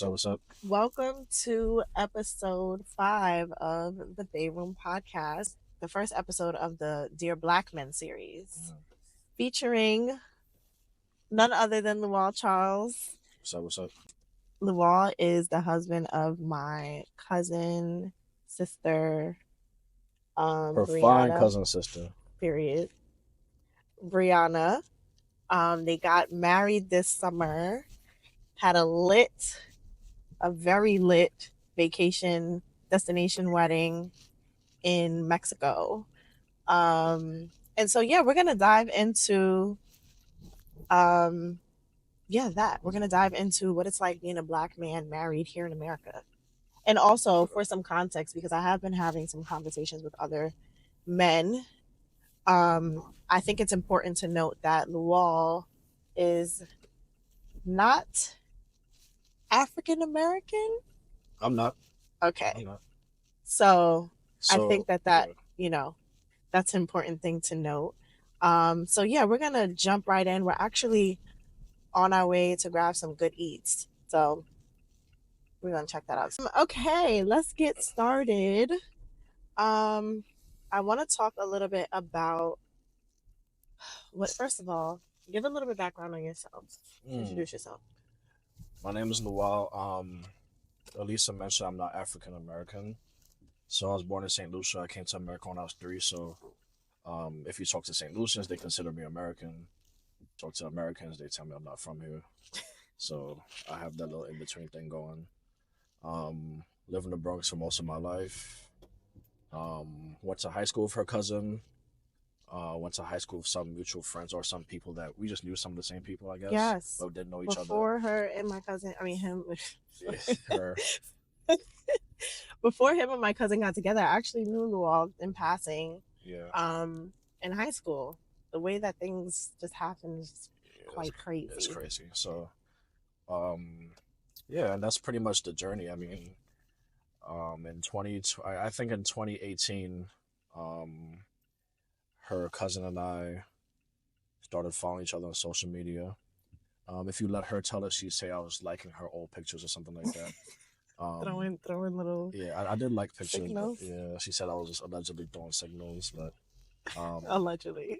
What's up? Welcome to episode 5 of the Bae.Room podcast, the first episode of the Dear Black Men series, featuring none other than Lual Charles. What's up? Lual is the husband of my cousin, sister, Her fine Brianna, cousin sister. period. Brianna. They got married this summer, had a very lit vacation destination wedding in Mexico. And so yeah, we're gonna dive into um we're gonna dive into what it's like being a black man married here in America. And also for some context, because I have been having some conversations with other men, I think it's important to note that Lual is not African American. I'm not. Okay. I'm not. So I So think that's an important thing to note. So yeah, we're gonna jump right in. We're actually on our way to grab some good eats. So we're gonna check that out. Okay, let's get started. Um, I want to talk a little bit about first of all, give a little bit of background on yourself. Introduce yourself. my name is Lual. Elisa mentioned I'm not African American. So I was born in St. Lucia. I came to America when I was 3. So if you talk to St. Lucians, they consider me American. Talk to Americans, they tell me I'm not from here. So I have that little in between thing going. Lived in the Bronx for most of my life. Went to high school with her cousin. Went to high school with some mutual friends or some people that we just knew some of the same people, I guess. Yes. But didn't know each Before her and my cousin, him. other. Her. Before him and my cousin got together, I actually knew Lual in passing. Yeah. In high school. The way that things just happen is quite crazy. It's crazy. So, yeah, and that's pretty much the journey. I mean, I think in 2018, her cousin and I started following each other on social media. If you let her tell it, she'd say I was liking her old pictures or something like that. Throwing little Yeah, I did like pictures. signals. But yeah, she said I was just allegedly throwing signals, but allegedly.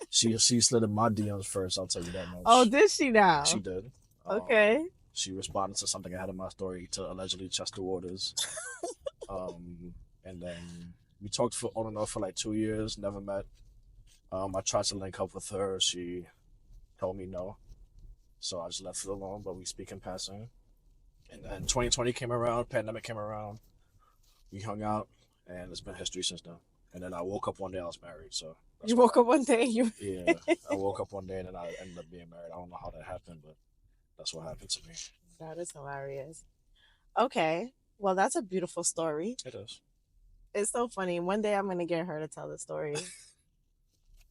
she slid in my DMs first. I'll tell you that much. Oh, did she now? She did. Okay. She responded to something I had in my story to allegedly test the waters. And then we talked for on and off for like 2 years, never met. I tried to link up with her. She told me no. So I just left it alone, but we speak in passing. And then 2020 came around, pandemic came around. We hung out, and it's been history since then. And then I woke up one day, I was married. So you woke up one day? Yeah, I woke up one day, and then I ended up being married. I don't know how that happened, but that's what happened to me. That is hilarious. Okay. Well, that's a beautiful story. It is. It's so funny. One day I'm going to get her to tell the story.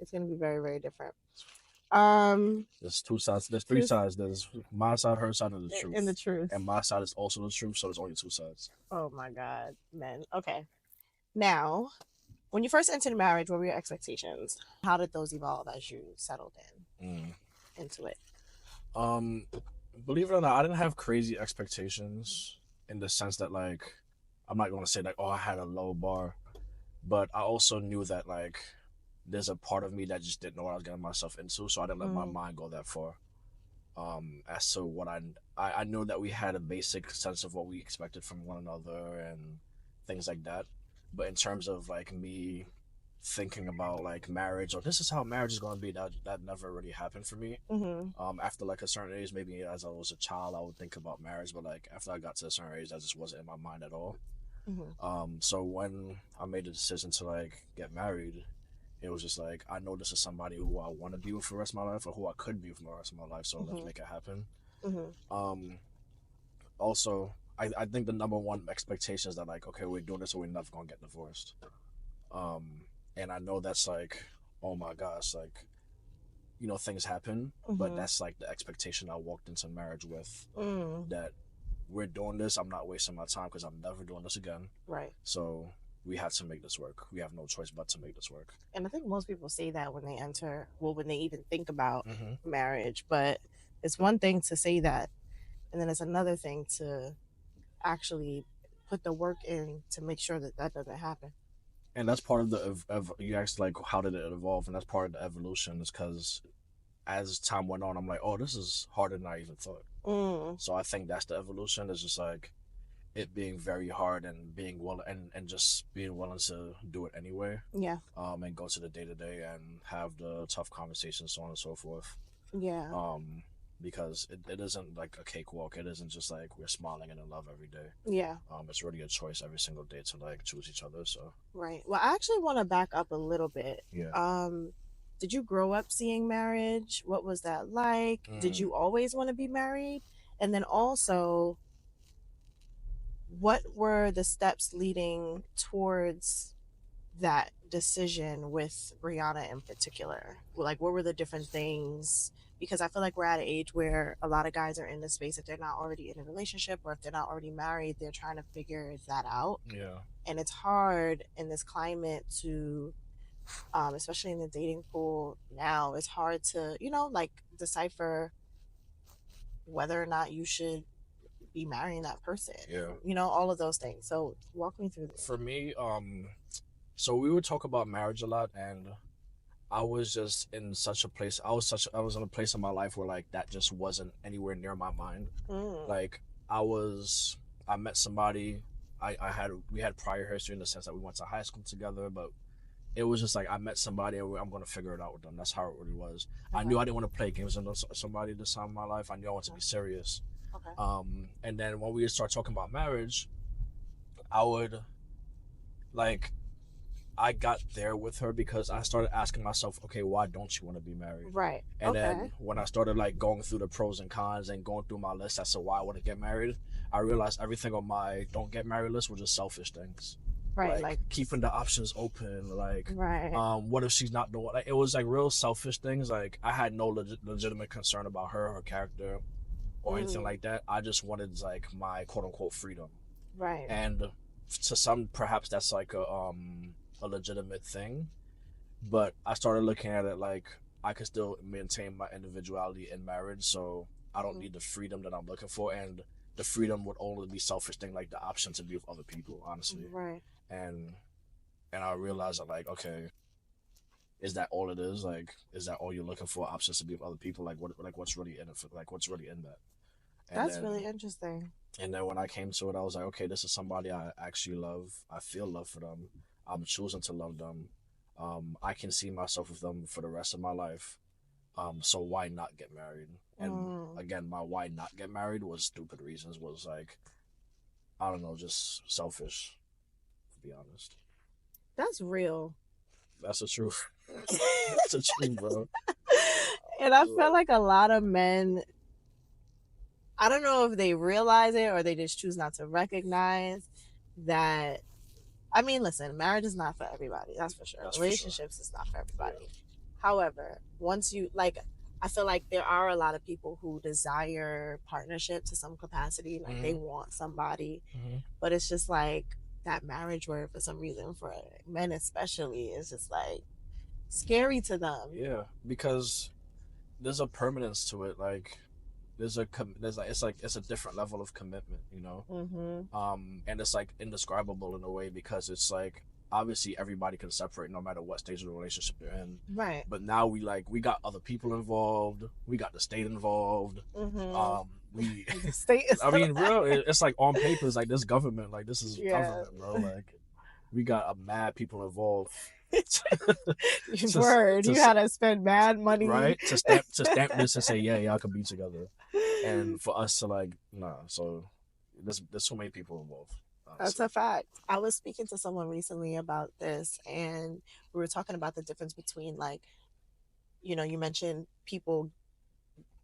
It's going to be very, very different. There's 2 sides. There's 3 sides. There's my side, her side, and the truth. And the truth. And my side is also the truth, so there's only 2 sides. Oh my God, men. Okay. Now, when you first entered marriage, what were your expectations? How did those evolve as you settled into it? Believe it or not, I didn't have crazy expectations in the sense that, like, I'm not going to say like, oh, I had a low bar, but I also knew that like there's a part of me that just didn't know what I was getting myself into, so I didn't let my mind go that far. As to what I knew that we had a basic sense of what we expected from one another and things like that. But in terms of like me thinking about like marriage or this is how marriage is going to be, that never really happened for me. After like a certain age, maybe as I was a child, I would think about marriage, but like after I got to a certain age, that just wasn't in my mind at all. So when I made the decision to like get married, it was just like, I know this is somebody who I want to be with for the rest of my life, or who I could be with for the rest of my life, so let's make it happen. Also, I think the number one expectation is that like, okay, we're doing this, so we're never gonna get divorced. And I know that's like, oh my gosh, like, things happen, but that's like the expectation I walked into marriage with, that we're doing this, I'm not wasting my time because I'm never doing this again. Right. So we have to make this work. We have no choice but to make this work. And I think most people say that when they even think about marriage, but it's one thing to say that and then it's another thing to actually put the work in to make sure that that doesn't happen. And that's part of the you asked like how did it evolve, and that's part of the evolution is because as time went on, I'm like, oh, this is harder than I even thought. Mm, So I think that's the evolution. Is just like it being very hard and being willing and just being willing to do it anyway. yeah, And go to the day to day and have the tough conversations, so on and so forth. yeah, Um, because it isn't like a cakewalk. It isn't just like we're smiling and in love every day. yeah. It's really a choice every single day to like choose each other. So Right. Well, I actually want to back up a little bit. yeah. Um, did you grow up seeing marriage? What was that like? Did Mm, you always want to be married? And then also, what were the steps leading towards that decision with Brianna in particular? Like, what were the different things? Because I feel like we're at an age where a lot of guys are in this space if they're not already in a relationship or if they're not already married, they're trying to figure that out. yeah. And it's hard in this climate to, especially in the dating pool now, it's hard to, like decipher whether or not you should be marrying that person. Yeah. All of those things. So walk me through this. For me, so we would talk about marriage a lot, and I was just in such a place. I was in a place in my life where like that just wasn't anywhere near my mind. Mm, Like I met somebody. I had we had prior history in the sense that we went to high school together, but it was just like I met somebody and I'm gonna figure it out with them. That's how it really was. I okay. knew I didn't want to play games with somebody this time in my life. I knew I wanted to Okay. be serious. Okay. And then when we start talking about marriage, I would like I got there with her because I started asking myself, okay, why don't you want to be married? Right. And Okay. then when I started like going through the pros and cons and going through my list as to why I want to get married, I realized everything on my don't get married list were just selfish things. Right. Like Like, keeping the options open, like right. what if she's not the one? Like, it was like real selfish things. Like I had no legitimate concern about her character or anything Mm, like that. I just wanted like my quote unquote freedom. right. And to some perhaps that's like a legitimate thing, but I started looking at it like I could still maintain my individuality in marriage, so I don't Mm, need the freedom that I'm looking for, and the freedom would only be selfish thing, like the option to be with other people, honestly. right. And I realized that like, okay, is that all it is? Like, is that all you're looking for? Options to be with other people? Like what's really in it? Like, what's really in that? And That's then really interesting. when I came to it, I was like, okay, this is somebody I actually love. I feel love for them. I'm choosing to love them. I can see myself with them for the rest of my life. So why not get married? And Mm, again, my why not get married was stupid reasons. Was like, I don't know, just selfish. To be honest, that's real. that's the truth. That's the truth, bro. And I feel like a lot of men, I don't know if they realize it or they just choose not to recognize that. I mean, listen, marriage is not for everybody. That's for sure. That's for sure. Relationships is not for Yeah. everybody. However, once you like, I feel like there are a lot of people who desire partnership to some capacity. Like they Mm-hmm. want somebody, Mm-hmm. but it's just like that marriage word for some reason for men especially is just like scary to them. Yeah, because there's a permanence to it. Like there's like it's a different level of commitment, you know. Mm-hmm. And it's like indescribable in a way because it's like obviously everybody can separate no matter what stage of the relationship they're in, Right. but now we got other people involved, we got the state involved. Mm-hmm. We The state is I mean real it's like on paper it's like this government, like this is yeah. government, bro. Like we got a mad people involved to Word. to You had to spend mad money. right to stamp this and say yeah y'all can be together, and for us to like nah. So there's so many people involved, That's honestly. a fact. I was speaking to someone recently about this, and we were talking about the difference between, like, you mentioned people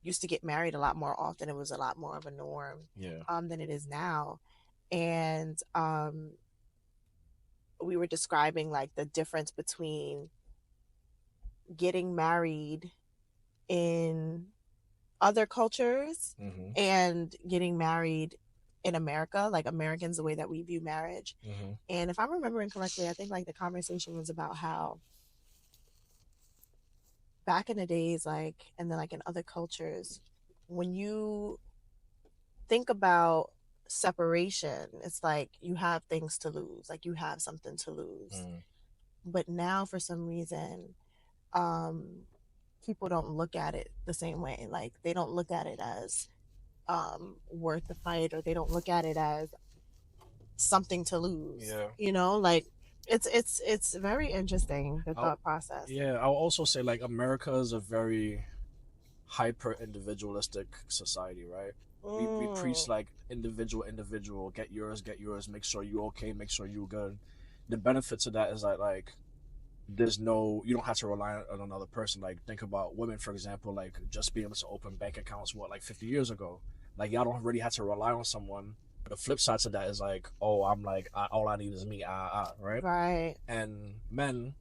used to get married a lot more often. It was a lot more of a norm Yeah. than it is now. And we were describing, like, the difference between getting married in other cultures Mm-hmm. and getting married in America, like Americans, the way that we view marriage. Mm-hmm. And if I'm remembering correctly, I think like the conversation was about how back in the days, like, and then like in other cultures, when you think about separation, it's like you have things to lose, like you have something to lose. Mm, But now for some reason, um people don't look at it the same way. Like they don't look at it as worth the fight, or they don't look at it as something to lose. yeah. Like it's very interesting, the I'll, thought process. yeah, I'll also say like America is a very hyper individualistic society, right? We preach Mm, like individual, get yours, make sure you okay, make sure you good. The benefit to that is that like there's no you don't have to rely on another person. Like think about women for example, like just being able to open bank accounts what like 50 years ago. Like y'all don't really have to rely on someone. The flip side to that is like, oh, I'm like all I need is me, right? right. And men,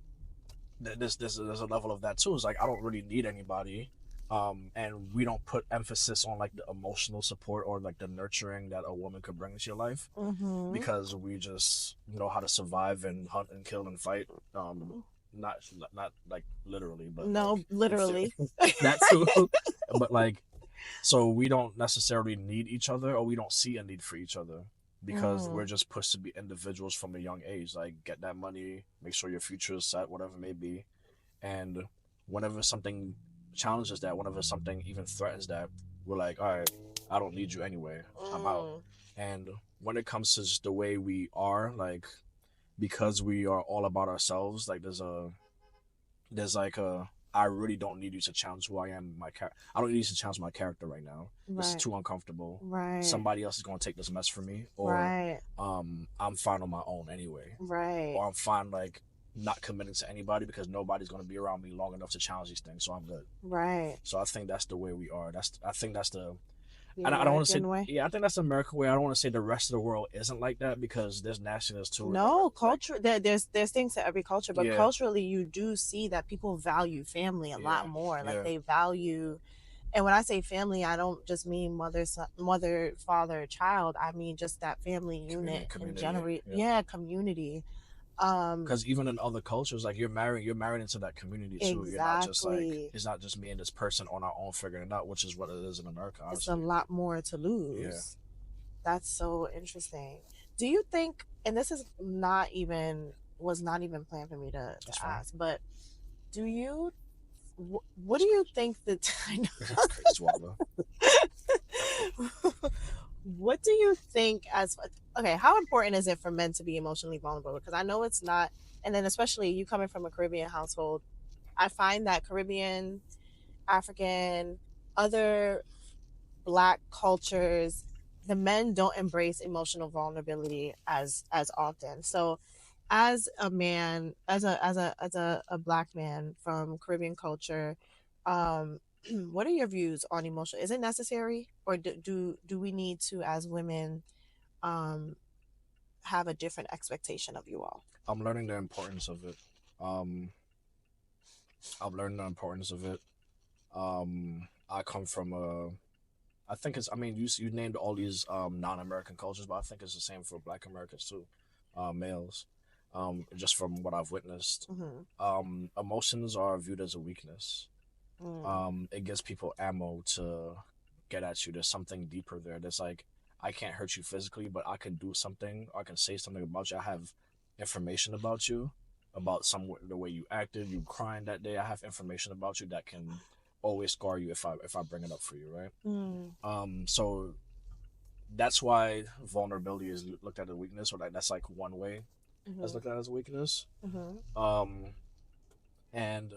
there's a level of that too. It's like I don't really need anybody, and we don't put emphasis on like the emotional support or like the nurturing that a woman could bring into your life Mm-hmm. because we just know how to survive and hunt and kill and fight. Not like literally, but No, like literally. that too. But like so we don't necessarily need each other or we don't see a need for each other because we're Mm, just pushed to be individuals from a young age. Like get that money, make sure your future is set, whatever it may be. And whenever something challenges that, whenever something even threatens that, we're like, all right, I don't need you anyway. I'm out. mm, And when it comes to just the way we are, like because we are all about ourselves, like there's like a I really don't need you to challenge who I am. I don't need you to challenge my character right now. This is right. too uncomfortable. Right. Somebody else is gonna take this mess from me, or Right. I'm fine on my own anyway, Right. or I'm fine like not committing to anybody because nobody's gonna be around me long enough to challenge these things, so I'm good. Right. So I think that's the way we are. That's I think that's the The I don't want to say American way. yeah I think that's the American way. I don't want to say the rest of the world isn't like that because there's nationalists too. No, Like culture. There's things to every culture, but yeah culturally, you do see that people value family a lot yeah more. Like yeah they value, and when I say family, I don't just mean mother, father, child. I mean just that family unit in community general. yeah. Yeah, community. Um, Because even in other cultures, like you're married into that community too. You're not just like exactly. it's not just me and this person on our own figuring it out, which is what it is in America, It's a honestly. lot more to Yeah, lose. That's so interesting. Do you think, and this is not even, was not even planned for me that's to fine. ask, but do you, what do you think that, I Crazy swallow. know, what do you think as, okay, how important is it for men to be emotionally vulnerable? Because I know it's not, and then especially you coming from a Caribbean household, I find that Caribbean, African, other Black cultures, the men don't embrace emotional vulnerability as often. So as a man, as a Black man from Caribbean culture, um what are your views on emotion? Is it necessary, or do we need to, as women, um have a different expectation of you all? I'm learning the importance of it. Um, I've learned the importance of it. I come from a. I think it's. I mean, you named all these non-American cultures, but I think it's the same for Black Americans too, males. Just from what I've witnessed, Mm-hmm. emotions are viewed as a weakness. Mm. It gives people ammo to get at you. There's something deeper there. There's like I can't hurt you physically, but I can do something. I can say something about you. I have information about you, about the way you acted, you crying that day. I have information about you that can always scar you if I bring it up for you, right? Mm. So that's why vulnerability is looked at as a weakness, or like that's like one way that's Mm-hmm. looked at as a weakness. Mm-hmm. Um, and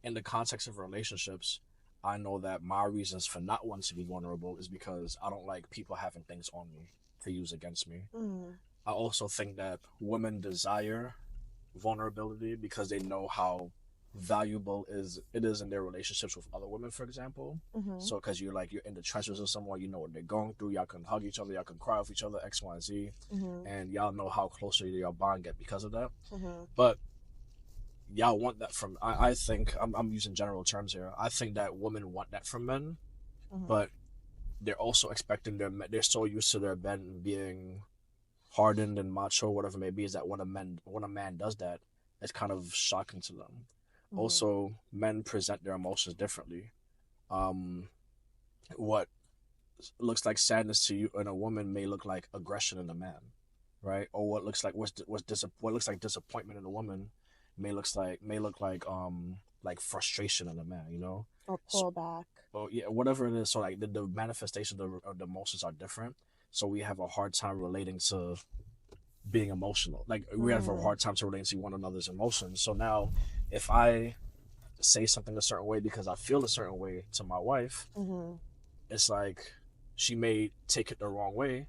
in the context of relationships, I know that my reasons for not wanting to be vulnerable is because I don't like people having things on me to use against me. Mm. I also think that women desire vulnerability because they know how valuable is it is in their relationships with other women, for example. Mm-hmm. So because you're in the trenches with someone, you know what they're going through. Y'all can hug each other, y'all can cry with each other, X, Y, and Z, Mm-hmm. and y'all know how closer your bond get because of that. Mm-hmm. But y'all want that from I think I'm using general terms here. I think that women want that from men, Mm-hmm. but they're also expecting they're so used to their men being hardened and macho, whatever it may be, is that when a man does that, it's kind of shocking to them. Mm-hmm. Also, men present their emotions differently. Um, what looks like sadness to you in a woman may look like aggression in a man, right? Or what looks like disappointment in a woman may look like frustration in a man, you know. Or So, pull back. oh yeah, whatever it is. So like the manifestation of the emotions are different. So we have a hard time relating to being emotional. Like we have a Mm. hard time to relate to one another's emotions. So now, if I say something a certain way because I feel a certain way to my wife, Mm-hmm. it's like she may take it the wrong way,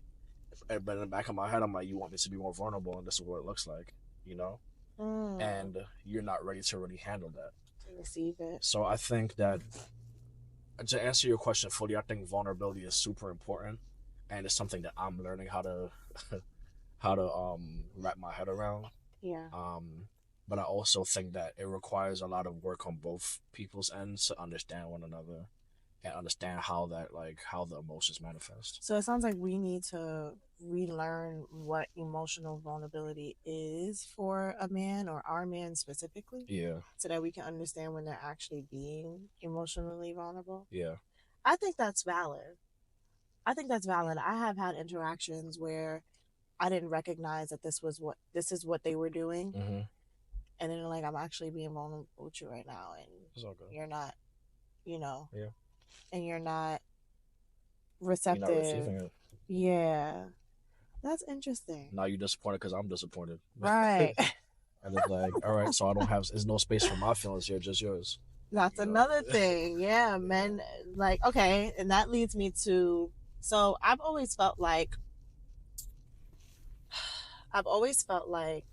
but in the back of my head, I'm like, you want me to be more vulnerable, and this is what it looks like, you know, Mm. and you're not ready to really handle that. To receive it. So I think that to answer your question fully, I think vulnerability is super important, and it's something that I'm learning how to wrap my head around. Yeah. Um, but I also think that it requires a lot of work on both people's ends to understand one another and understand how the emotions manifest. So it sounds like we need to relearn what emotional vulnerability is for a man or our man specifically Yeah, so that we can understand when they're actually being emotionally vulnerable. yeah. I think that's valid. I think that's valid. I have had interactions where I didn't recognize that this is what they were doing, Mm-hmm. and then like I'm actually being vulnerable with you right now, and It's all good. you're not, you know, Yeah, and you're not you're not receptive. receiving it. Yeah, that's interesting. Now you're disappointed because I'm disappointed. Right. And it's like, all right, so I don't have, there's no space for my feelings here, just yours. That's You know? another thing. Yeah, Yeah. men like okay, and that leads me to so I've always felt like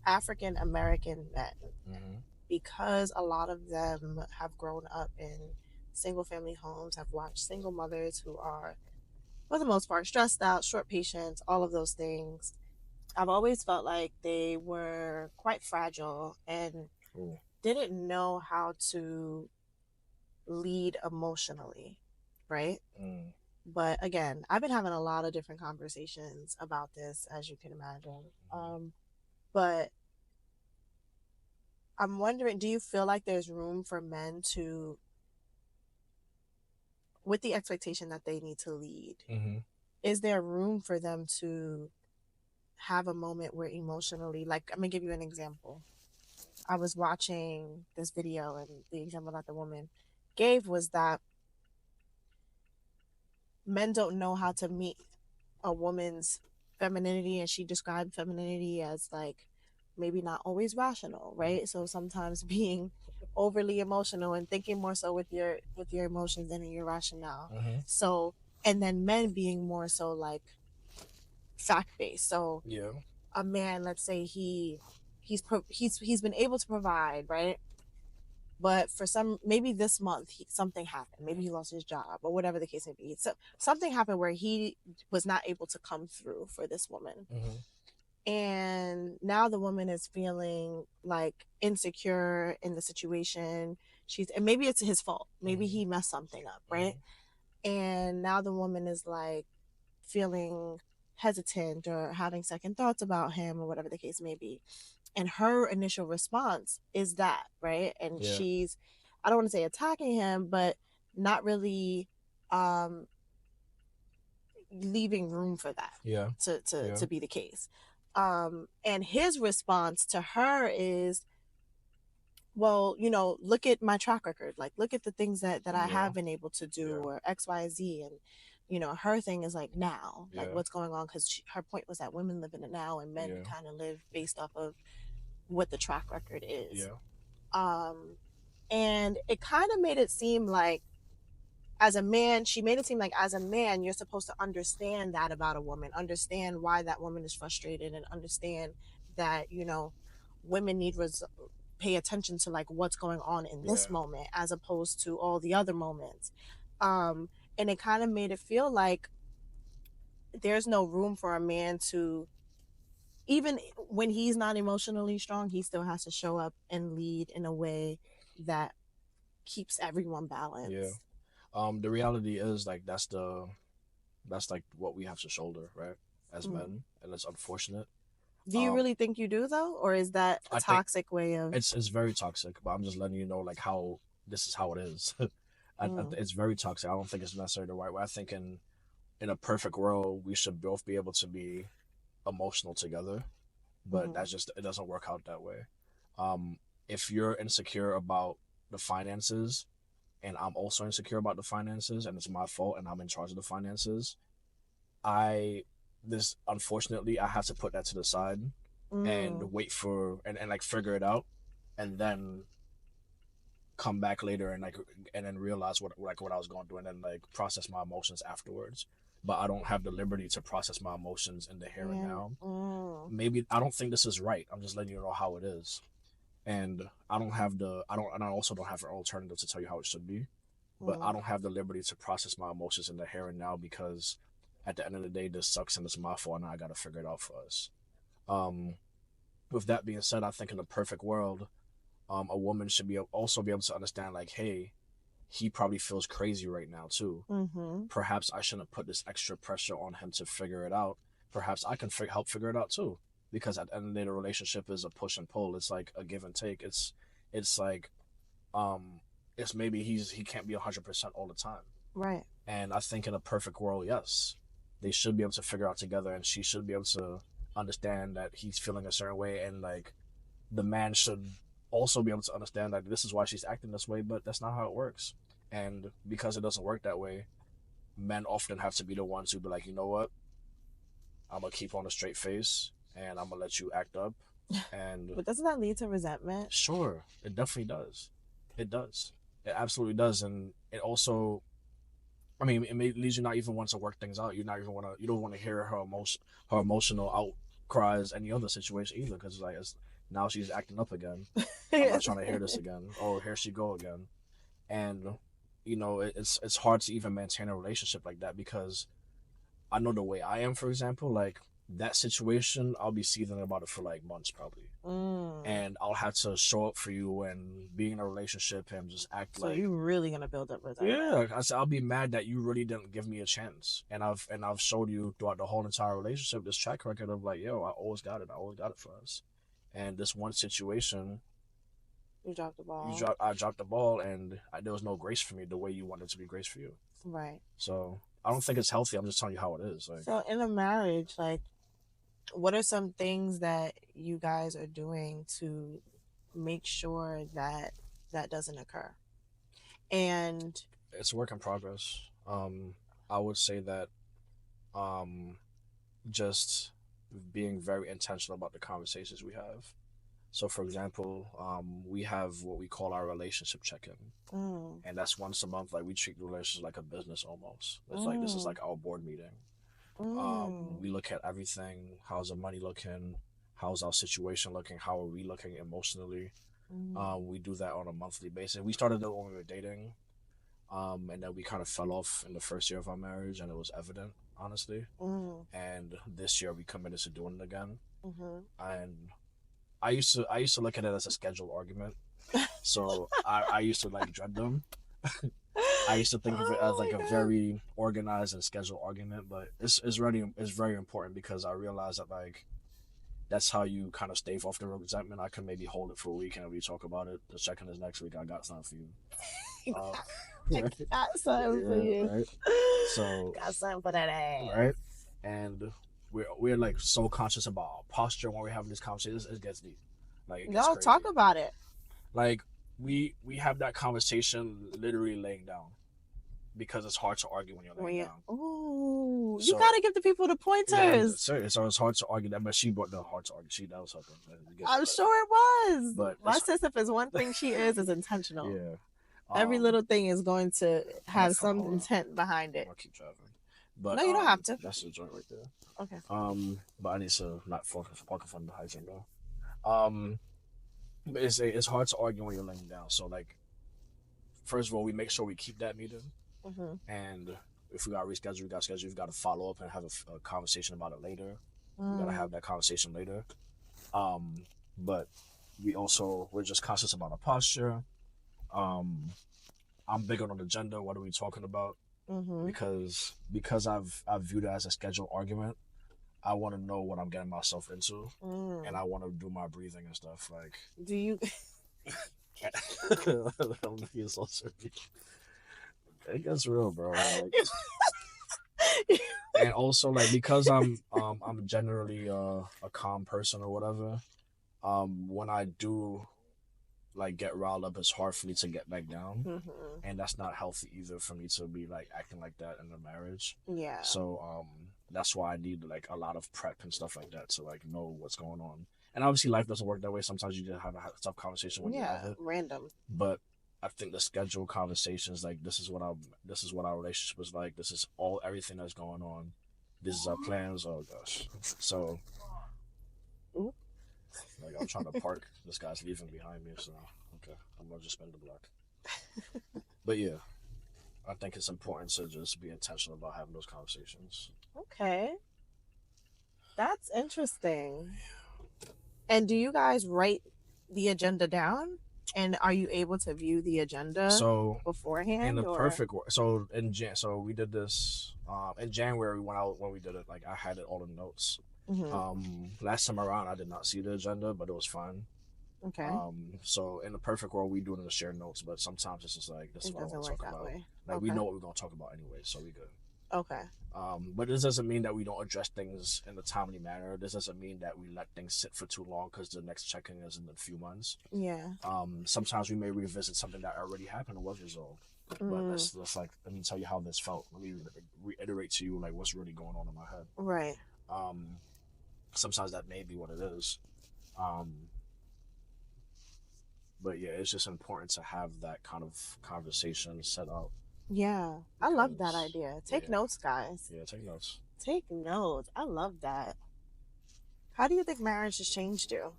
African American men, Mm-hmm. because a lot of them have grown up in single family homes, have watched single mothers who are, for the most part, stressed out, short patience, all of those things. I've always felt like they were quite fragile and Ooh. didn't know how to lead emotionally, right? Mm. But again, I've been having a lot of different conversations about this, as you can imagine. But I'm wondering, do you feel like there's room for men to, with the expectation that they need to lead, Mm-hmm. is there room for them to have a moment where emotionally, like, I'm gonna give you an example. I was watching this video, and the example that the woman gave was that men don't know how to meet a woman's femininity, and she described femininity as like maybe not always rational, right? So sometimes being overly emotional and thinking more so with your emotions than your rationale. Mm-hmm. So and then men being more so like fact based. So Yeah. a man, let's say he's been able to provide, right? But for some, maybe this month something happened. Maybe he lost his job or whatever the case may be. So something happened where he was not able to come through for this woman, Mm-hmm. and now the woman is feeling like insecure in the situation. And maybe it's his fault. Maybe Mm-hmm. he messed something up, right? Mm-hmm. And now the woman is like feeling hesitant or having second thoughts about him or whatever the case may be. And her initial response is that, right? And Yeah. she's, I don't want to say attacking him, but not really um leaving room for that Yeah. to Yeah. be the case. And his response to her is, well, you know, look at my track record, like look at the things that I Yeah. have been able to do, Yeah. or XYZ. And you know, her thing is like now, like Yeah. what's going on, because her point was that women live in it now and men Yeah. kind of live based off of what the track record is. Yeah. um and it kind of made it seem like, as a man, she made it seem like as a man you're supposed to understand that about a woman, understand why that woman is frustrated, and understand that, you know, women need pay attention to like what's going on in Yeah. this moment as opposed to all the other moments. um and it kind of made it feel like there's no room for a man to, even when he's not emotionally strong, he still has to show up and lead in a way that keeps everyone Yeah. balanced. The reality is like that's like what we have to shoulder, right? As Mm. men, and it's unfortunate. Do you Um, really think you do though, or is that a I think toxic way of? it's very toxic, but I'm just letting you know like how this is how it is. Mm. It's very toxic. I don't think it's necessarily the right way. I think in in a perfect world, we should both be able to be emotional together, but Mm-hmm. that's just it doesn't work out that way. Um, if you're insecure about the finances, and I'm also insecure about the finances, and it's my fault, and I'm in charge of the finances, I this unfortunately I have to put that to the side Mm. and wait for and like figure it out, and then come back later and like and then realize what I was going through and then like process my emotions afterwards. But I don't have the liberty to process my emotions in the here and And now. Maybe I don't think this is right. I'm just letting you know how it is. And I also don't have an alternative to tell you how it should be. But I mm. don't have the liberty to process my emotions in the here and now because at the end of the day this sucks and it's my fault and I gotta figure it out for us. Um with that being said, I think in a perfect world, a woman should also be able to understand like, hey, he probably feels crazy right now too. Mm-hmm. Perhaps I shouldn't put this extra pressure on him to figure it out. Perhaps I can help figure it out too. Because at the end of the day, the relationship is a push and pull. It's like a give and take. It's like um it's maybe he can't be 100% all the time. Right. And I think in a perfect world, yes, they should be able to figure out together, and she should be able to understand that he's feeling a certain way, and like the man should also be able to understand that this is why she's acting this way, but that's not how it works. And because it doesn't work that way, men often have to be the ones who be like, you know what, I'm gonna keep on a straight face and I'm gonna let you act up. And But doesn't that lead to resentment? sure, it definitely does. It does. It absolutely does. And it also, I mean, leads you not even want to work things out. You don't want to hear her emotional outcries any other situation either, because like now she's acting up again. I'm not trying to hear this again. Oh, here she go again. And it's hard to even maintain a relationship like that because I know the way I am, for example, like that situation, I'll be seething about it for like months probably. Mm. And I'll have to show up for you and be in a relationship and just act So like, you really gonna build up resentment? yeah, I said I'll be mad that you really didn't give me a chance. And I've showed you throughout the whole entire relationship this track record of like, yo, I always got it. I always got it for us. And this one situation, You dropped the ball. I dropped the ball, and there was no grace for me the way you wanted to be grace for you. Right. So I don't think it's healthy. I'm just telling you how it is. Like, So in a marriage, like, what are some things that you guys are doing to make sure that that doesn't occur? And it's a work in progress. I would say that um, just being very intentional about the conversations we have. So, for example, we have what we call our relationship check-in, mm, and that's once a month. Like we treat the relationship like a business almost. It's like this is mm, like our board meeting. mm, We look at everything. How's the money looking? How's our situation looking? How are we looking emotionally? mm, We do that on a monthly basis. We started it when we were dating, and then we kind of fell off in the first year of our marriage, and it was evident, honestly. mm, And this year we committed to doing it again. mm-hmm. And I used to look at it as a scheduled argument. So I used to like dread them. I used to think of it as Oh like a my god. very organized and scheduled argument, but it's very important because I realized that like that's how you kind of stave off the resentment. I can maybe hold it for a week and we talk about it. The second is next week. I got something for you. Uh, I right? got something for Yeah, you. right. So Got something for that right, ass. and we're like so conscious about our posture when we're having this conversation. It gets deep, like it gets No, talk crazy. about it. Like we have that conversation literally laying down because it's hard to argue when you're laying down. Oh, you So gotta give the people the yeah, pointers. serious. So it's hard to argue that, but she brought the hard to argue. That was her thing. I'm sure it was. But My sis, if it's one thing she is intentional. yeah. Every little thing is going to have some Hold on. intent behind it. I'll keep driving. But No, you don't have to. that's the joint right there. Okay. But I need to not focus on the hygiene though. But it's hard to argue when you're laying down. So like, first of all, we make sure we keep that meeting, Mm-hmm. and if we got to reschedule, we got to schedule. We've got to follow up and have a conversation about it later. We got to have that conversation later. But we're just conscious about our posture. I'm big on the agenda. What are we talking about? Mm-hmm. Because I've viewed it as a scheduled argument. I want to know what I'm getting myself into, and I want to do my breathing and stuff. Like, Do you? I'm being so serious. It gets real, bro. Like, And also like because I'm generally a calm person or whatever. When I do like get riled up, it's hard for me to get back down, Hmm. and that's not healthy either for me to be like acting like that in a marriage. Yeah. So that's why I need like a lot of prep and stuff like that to like know what's going on. And obviously life doesn't work that way. Sometimes you just have a tough conversation when you have Yeah. it. Random. But I think the scheduled conversations like this is what our relationship is like. This is all everything that's going on. This is our plans. Oh gosh. So Ooh. like I'm trying to park. This guy's leaving behind me, so okay, I'm gonna just spin the block. But yeah, I think it's important to just be intentional about having those conversations. Okay. That's interesting. And do you guys write the agenda down? And are you able to view the agenda So in beforehand the or? perfect so so we did this in January when we did it, like I had it all in notes. Hmm. Last time around I did not see the agenda, but it was fine. Okay. So in the perfect world we do it in the shared notes, but sometimes it's just like this is It what I doesn't want to work talk that about. way. Like we Okay. know what we're gonna talk about anyway, so we good. Okay. But this doesn't mean that we don't address things in a timely manner. This doesn't mean that we let things sit for too long because the next check-in is in a few months. Yeah. Sometimes we may revisit something that already happened and was resolved. But Mm, let's like let me tell you how this felt. Let me reiterate to you like what's really going on in my head. right. Um, Sometimes that may be what it is. Um, but yeah, it's just important to have that kind of conversation set up Yeah. I love that because idea. Take yeah, notes, guys. yeah, take notes. Take notes. I love that. How do you think marriage has changed you?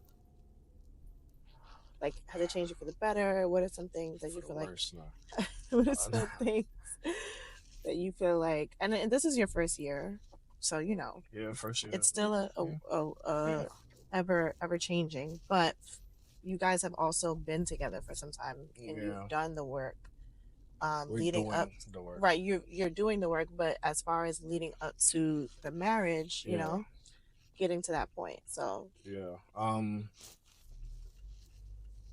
Like, has it changed you for the better? What are some things that For you the feel like, worst, no. what are some things that you feel like, and this is your first year, so, Yeah, first year. it's still Yeah, a ever changing, but you guys have also been together for some time and you've yeah. done the work We're leading up. doing the work. Right, you're doing the work, but as far as leading up to the marriage, Yeah, getting to that point. So, yeah.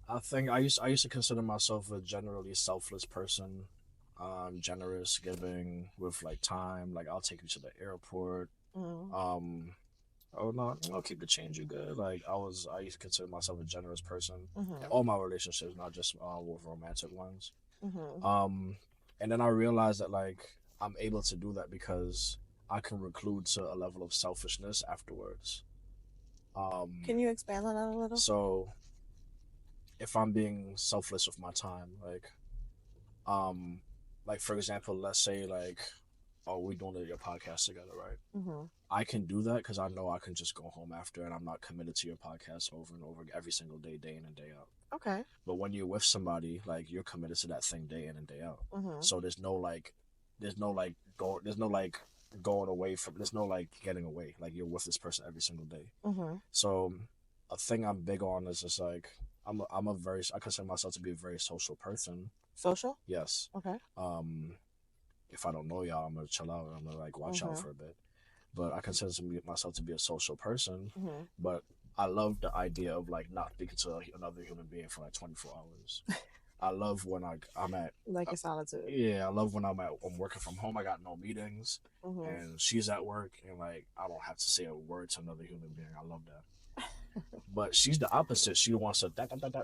I think I used to consider myself a generally selfless person, generous, giving with like time. Like I'll take you to the airport. mm, Um, oh no, I'll keep the change. You good? Like I used to consider myself a generous person in mhm, all my relationships, not just with romantic ones. mhm. Um, and then I realized that like I'm able to do that because I can reclude to a level of selfishness afterwards. Can you expand on that a little? So if I'm being selfless with my time, um, like for example, let's say like, oh, we're doing your podcast together, right? Mhm. I can do that because I know I can just go home after, and I'm not committed to your podcast over and over every single day, day in and day out. Okay. But when you're with somebody, like you're committed to that thing day in and day out. Mhm. So there's no like going away from, there's no like getting away. Like you're with this person every single day. Mhm. So a thing I'm big on is just like I'm a very I consider myself to be a very social person. Social. Yes. Okay. Um, if I don't know y'all, I'm gonna chill out. I'm gonna like watch out Mhm. for a bit. But I consider myself to be a social person. Mhm. But I love the idea of like not speaking to another human being for like 24 hours. I love when I'm at Like uh, your solitude. yeah, I love when I'm working from home. I got no meetings, Mhm. and she's at work, and like I don't have to say a word to another human being. I love that. But she's the opposite. She wants to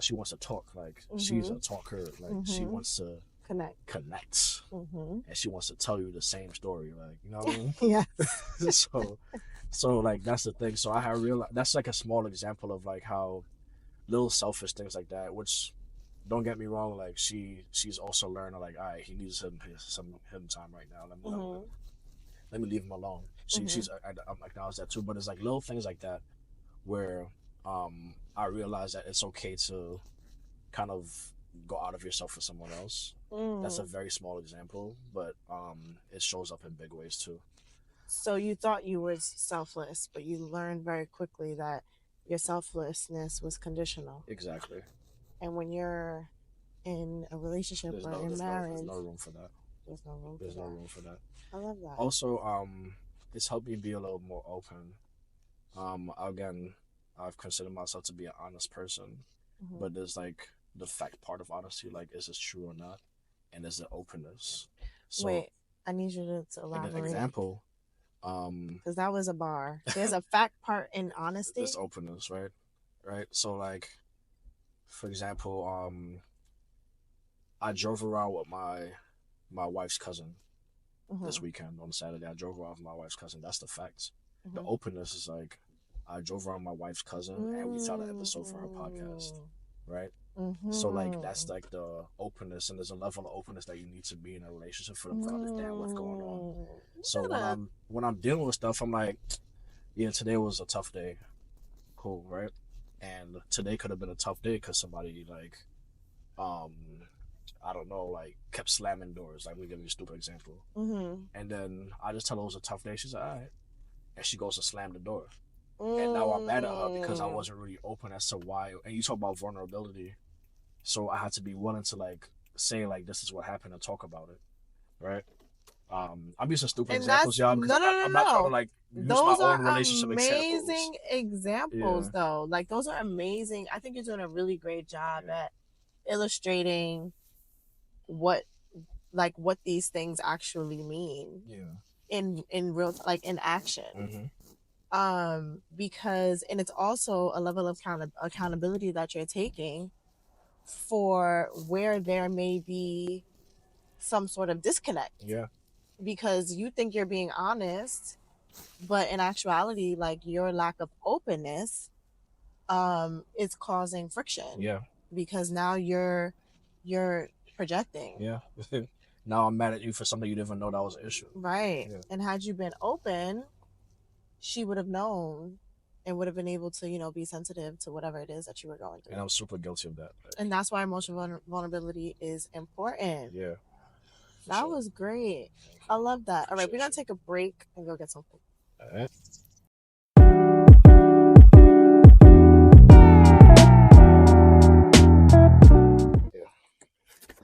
she wants to talk. Like she's a Mhm. talker. Like she Mhm. wants to Connect. connect, Mhm. and she wants to tell you the same story. Like you know what I mean? Yes. so like that's the thing. So I have realized that's like a small example of like how little selfish things like that. Which don't get me wrong. Like she's also learning like all right, he needs some him time right now. Mhm. Let me leave him alone. Mhm. I'm acknowledge that too. But it's like little things like that where I realize that it's okay to kind of go out of yourself for someone else. That's a Mm. very small example, but it shows up in big ways too. So you thought you were selfless, but you learned very quickly that your selflessness was conditional. Exactly. And when you're in a relationship or in There's marriage, no room for that. there's no room for There's no that. room for that. I love that. Also, it's helped me be a little more open. Again, I've considered myself to be an honest person, Hmm. but there's like the fact part of honesty, like is this true or not, and there's the openness. So, Wait, I need you to like an elaborate. example. Because that was a bar. There's a fact part in honesty. This openness, right. So like, for example, I drove around with my wife's cousin this weekend on Saturday. I drove around with my wife's cousin. That's the facts. The openness is like, I drove around with my wife's cousin and we shot an episode for her podcast, right? So like that's like the openness, and there's a level of openness that you need to be in a relationship for them to understand what's going on. So when I'm dealing with stuff, I'm like, yeah, today was a tough day, cool, right? And today could have been a tough day because somebody like, I don't know, like kept slamming doors. Like, we give you a stupid example, and then I just tell her it was a tough day. She's like, all right, and she goes to slam the door. And now I'm mad at her because I wasn't really open as to why. And you talk about vulnerability, so I had to be willing to like say like, this is what happened and talk about it, right? I'm using stupid examples, y'all, because I'm not trying to like use those my own are relationship amazing examples, Yeah. though. Like, those are amazing. I think you're doing a really great job at illustrating what these things actually mean. In real, like, in action. Because, and it's also a level of accountability that you're taking for where there may be some sort of disconnect. Yeah. Because you think you're being honest, but in actuality, like, your lack of openness is causing friction. Yeah. Because now you're projecting. Yeah. Now I'm mad at you for something you didn't even know that was an issue. Right. Yeah. And had you been open, she would have known and would have been able to, you know, be sensitive to whatever it is that you were going through. And I'm super guilty of that. And that's why emotional vulnerability is important. Yeah. That was great. I love that. All right, we're going to take a break and go get something. All right.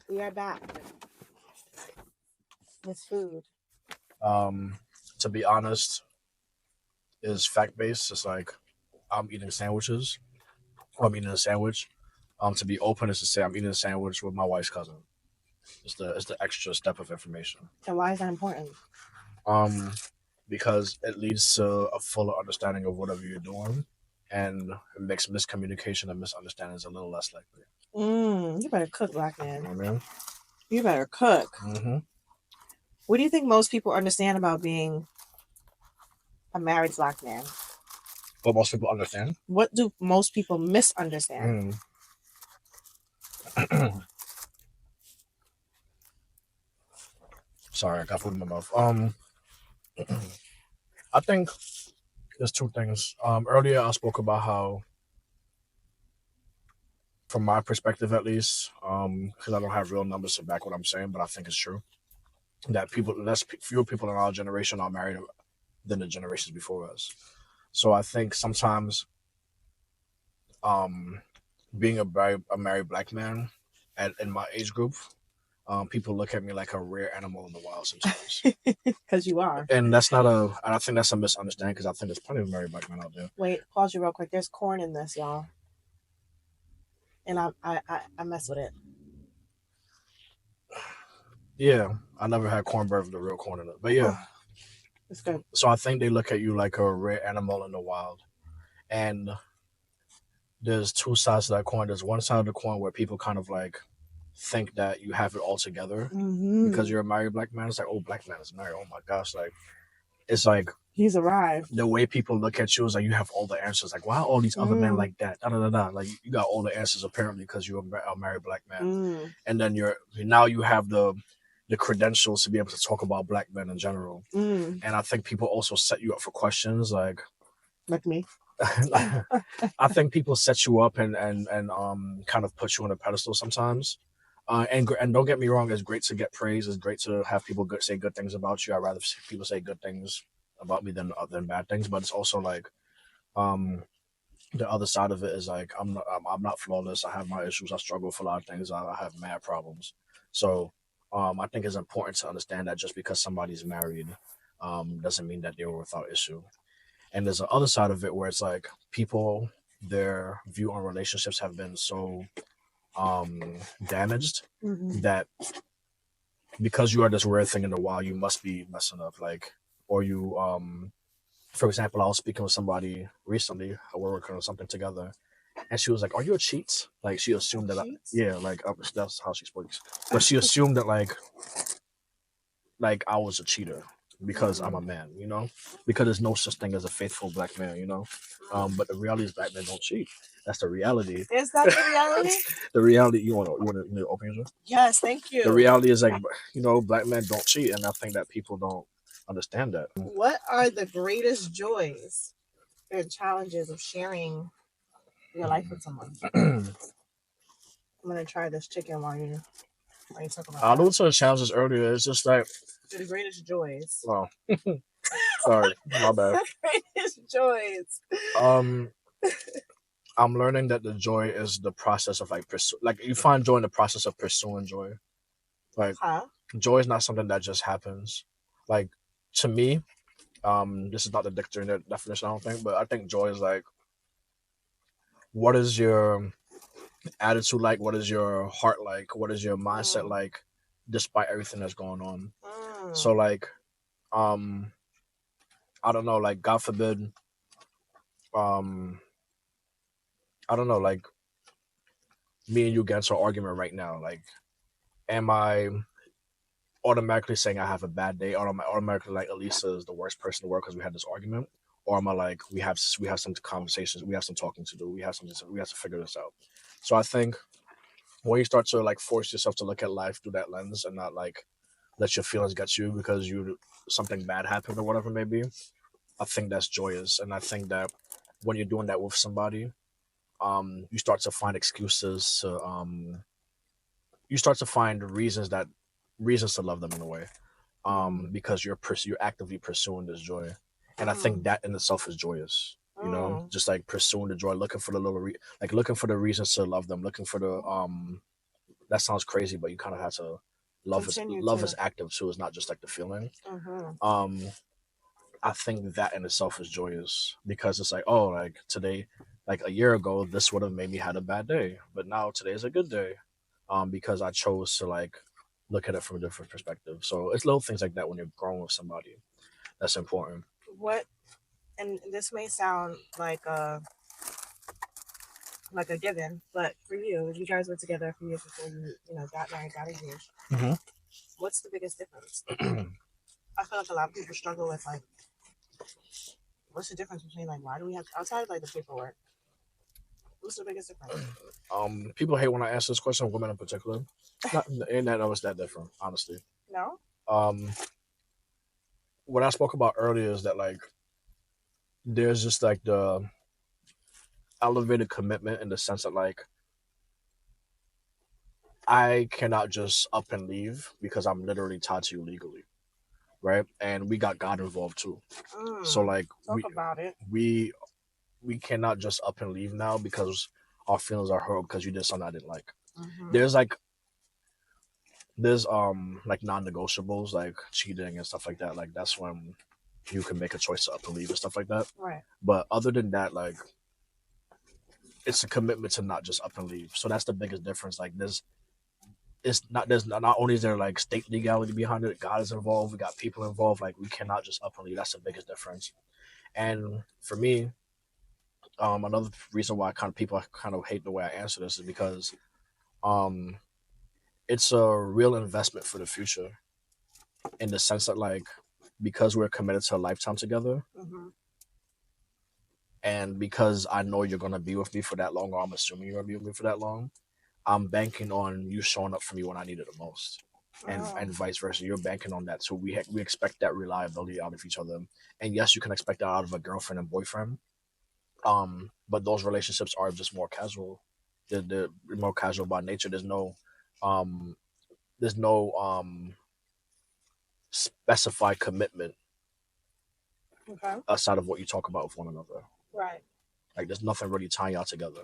We are back with food. To be honest, is fact-based. It's like, I'm eating sandwiches. I'm eating a sandwich. To be open is to say I'm eating a sandwich with my wife's cousin. It's the extra step of information. And why is that important? Because it leads to a fuller understanding of whatever you're doing, and it makes miscommunication and misunderstandings a little less likely. You better cook, black man. You know what I mean? You better cook. Mm-hmm. What do you think most people understand about being a married black man? What most people understand? What do most people misunderstand? Sorry, I got food in my mouth. I think there's two things. Earlier I spoke about how, from my perspective at least, because I don't have real numbers to back what I'm saying, but I think it's true, that fewer people in our generation are married than the generations before us. So I think sometimes, being a married black man in my age group, people look at me like a rare animal in the wild sometimes. Because you are. And I think that's a misunderstanding, because I think there's plenty of married black men out there. Wait, pause you real quick. There's corn in this, y'all. And I mess with it. Yeah, I never had cornbread with the real corn in it. But yeah. It's good. So I think they look at you like a rare animal in the wild. And there's two sides to that coin. There's one side of the coin where people kind of like think that you have it all together because you're a married black man. It's like, oh, black man is married. Oh my gosh. Like, it's like, he's arrived. The way people look at you is like, you have all the answers. Like, why are all these other men like that? Da, da, da, da. Like, you got all the answers apparently because you're a married black man. And then now you have the credentials to be able to talk about black men in general. And I think people also set you up for questions like me. I think people set you up and kind of put you on a pedestal sometimes. And don't get me wrong, it's great to get praise. It's great to have people say good things about you. I'd rather people say good things about me than bad things. But it's also like, the other side of it is like, I'm not flawless. I have my issues. I struggle with a lot of things. I have mad problems. So I think it's important to understand that just because somebody's married doesn't mean that they were without issue. And there's the other side of it where it's like, people, their view on relationships have been so damaged that because you are this rare thing in the wild, you must be messing up. Like, or you for example, I was speaking with somebody recently. We're working on something together, and she was like, "Are you a cheat?" Like she assumed that, yeah, like that's how she speaks. But she assumed that like I was a cheater because I'm a man, you know, because there's no such thing as a faithful black man, you know. But the reality is black men don't cheat. That's the reality. Is that the reality? The reality. You want to open your? Yes, thank The you. reality is like black men don't cheat, and I think that people don't understand that. What are the greatest joys and challenges of sharing your life with someone? I'm gonna try this chicken while you talk about I that. alluded to the challenges earlier. It's just like, The greatest joys. well, sorry, my bad. Greatest joys. Um, I'm learning that the joy is the process of like pursue. Like you find joy in the process of pursuing joy. Like Huh? joy is not something that just happens. Like to me, this is not the dictionary definition, I don't think, but I think joy is like, what is your attitude like? What is your heart like? What is your mindset like, despite everything that's going on? So like, um, I don't know, like God forbid, um, I don't know, like me and you get into an argument right now. Like, am I automatically saying I have a bad day, or am I automatically like Elisa is the worst person in the world because we had this argument, or am I like we have some conversations, we have some talking to do, we have to figure this out. So I think when you start to like force yourself to look at life through that lens and not like let your feelings get you because you something bad happened or whatever it may be, I think that's joyous, and I think that when you're doing that with somebody, you start to find excuses to you start to find reasons to love them in a way, because you're actively pursuing this joy, and I think that in itself is joyous. You know, just like pursuing the joy, looking for the like looking for the reasons to love them, looking for the That sounds crazy, but you kind of have to love is active too. It's not just like the feeling. Um, I think that in itself is joyous because it's like, oh, like today, like a year ago, this would have made me had a bad day, but now today is a good day, because I chose to like look at it from a different perspective. So it's little things like that when you're growing with somebody that's important. What? And this may sound like a given, but for you, you guys were together a few years before you got married, got engaged. Mm-hmm. What's the biggest difference? I feel like a lot of people struggle with like, what's the difference between like, why do we have outside of like the paperwork? What's the biggest difference? People hate when I ask this question, women in particular. Not ain't that always that different, honestly. No. Um, what I spoke about earlier is that like there's just like the elevated commitment in the sense that like I cannot just up and leave because I'm literally tied to you legally, right? And we got God involved too. So like Talk about it. we cannot just up and leave now because our feelings are hurt because you did something I didn't like. There's like non-negotiables like cheating and stuff like that. Like that's when you can make a choice to up and leave and stuff like that. Right. But other than that, like it's a commitment to not just up and leave. So that's the biggest difference. Like there's not only is there like state legality behind it, God is involved, we got people involved, like we cannot just up and leave. That's the biggest difference. And for me, another reason why people kind of hate the way I answer this is because um it's a real investment for the future in the sense that like because we're committed to a lifetime together, and because I know you're gonna be with me for that long, or I'm assuming you're gonna be with me for that long, I'm banking on you showing up for me when I need it the most, and vice versa. You're banking on that, so we expect that reliability out of each other. And yes, you can expect that out of a girlfriend and boyfriend, but those relationships are just more casual. They're more casual by nature. Um, there's no specified commitment outside of what you talk about with one another. Right. Like there's nothing really tying y'all together.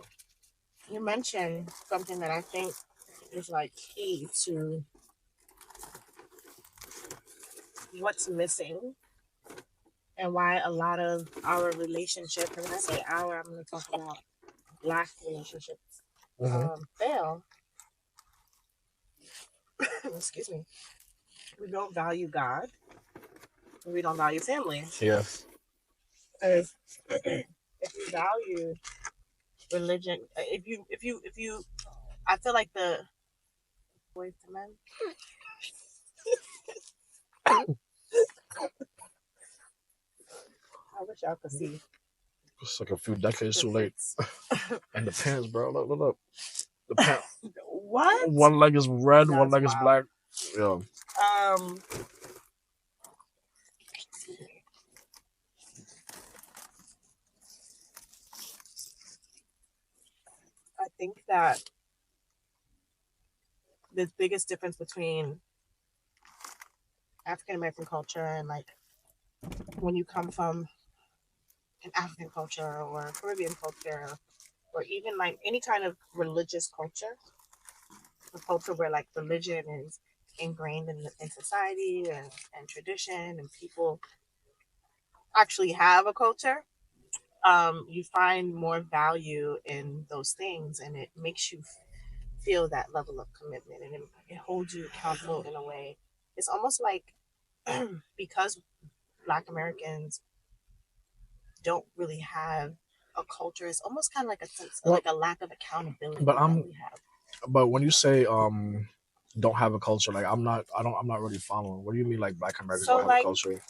You mentioned something that I think is like key to what's missing and why a lot of our relationships, and when I say our, I'm going to talk about Black relationships, fail. Excuse me. We don't value God. We don't value family. Yeah. If if you value religion, if you, I feel like the boys to men. I wish y'all could see It's like a few decades the too late. fits. And the pants, bro. Look, look, look. The pant. What? One leg is red, one That's leg is wild. black. Yeah. Um, I think that the biggest difference between African American culture and like when you come from an African culture or Caribbean culture or even like any kind of religious culture, a culture where like religion is ingrained in society and tradition and people actually have a culture, you find more value in those things and it makes you feel that level of commitment and it holds you accountable in a way. It's almost like because Black Americans don't really have a culture, it's almost kind of like a sense of Well, like a lack of accountability but that I'm we have. but when you say don't have a culture, like I'm not really following. What do you mean like black Americans So don't have a like culture?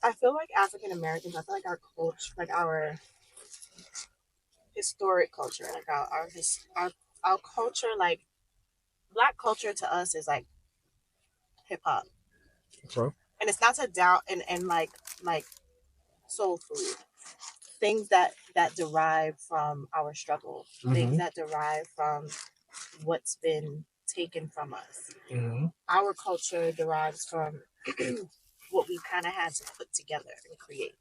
I feel like African Americans, I feel like our culture, like our historic culture, like our culture, like Black culture to us is like hip hop, Okay. and it's not to doubt and like soul food, things that derive from our struggle, things Mm-hmm. that derive from what's been taken from us. Mm-hmm. Our culture derives from what we kind of had to put together and create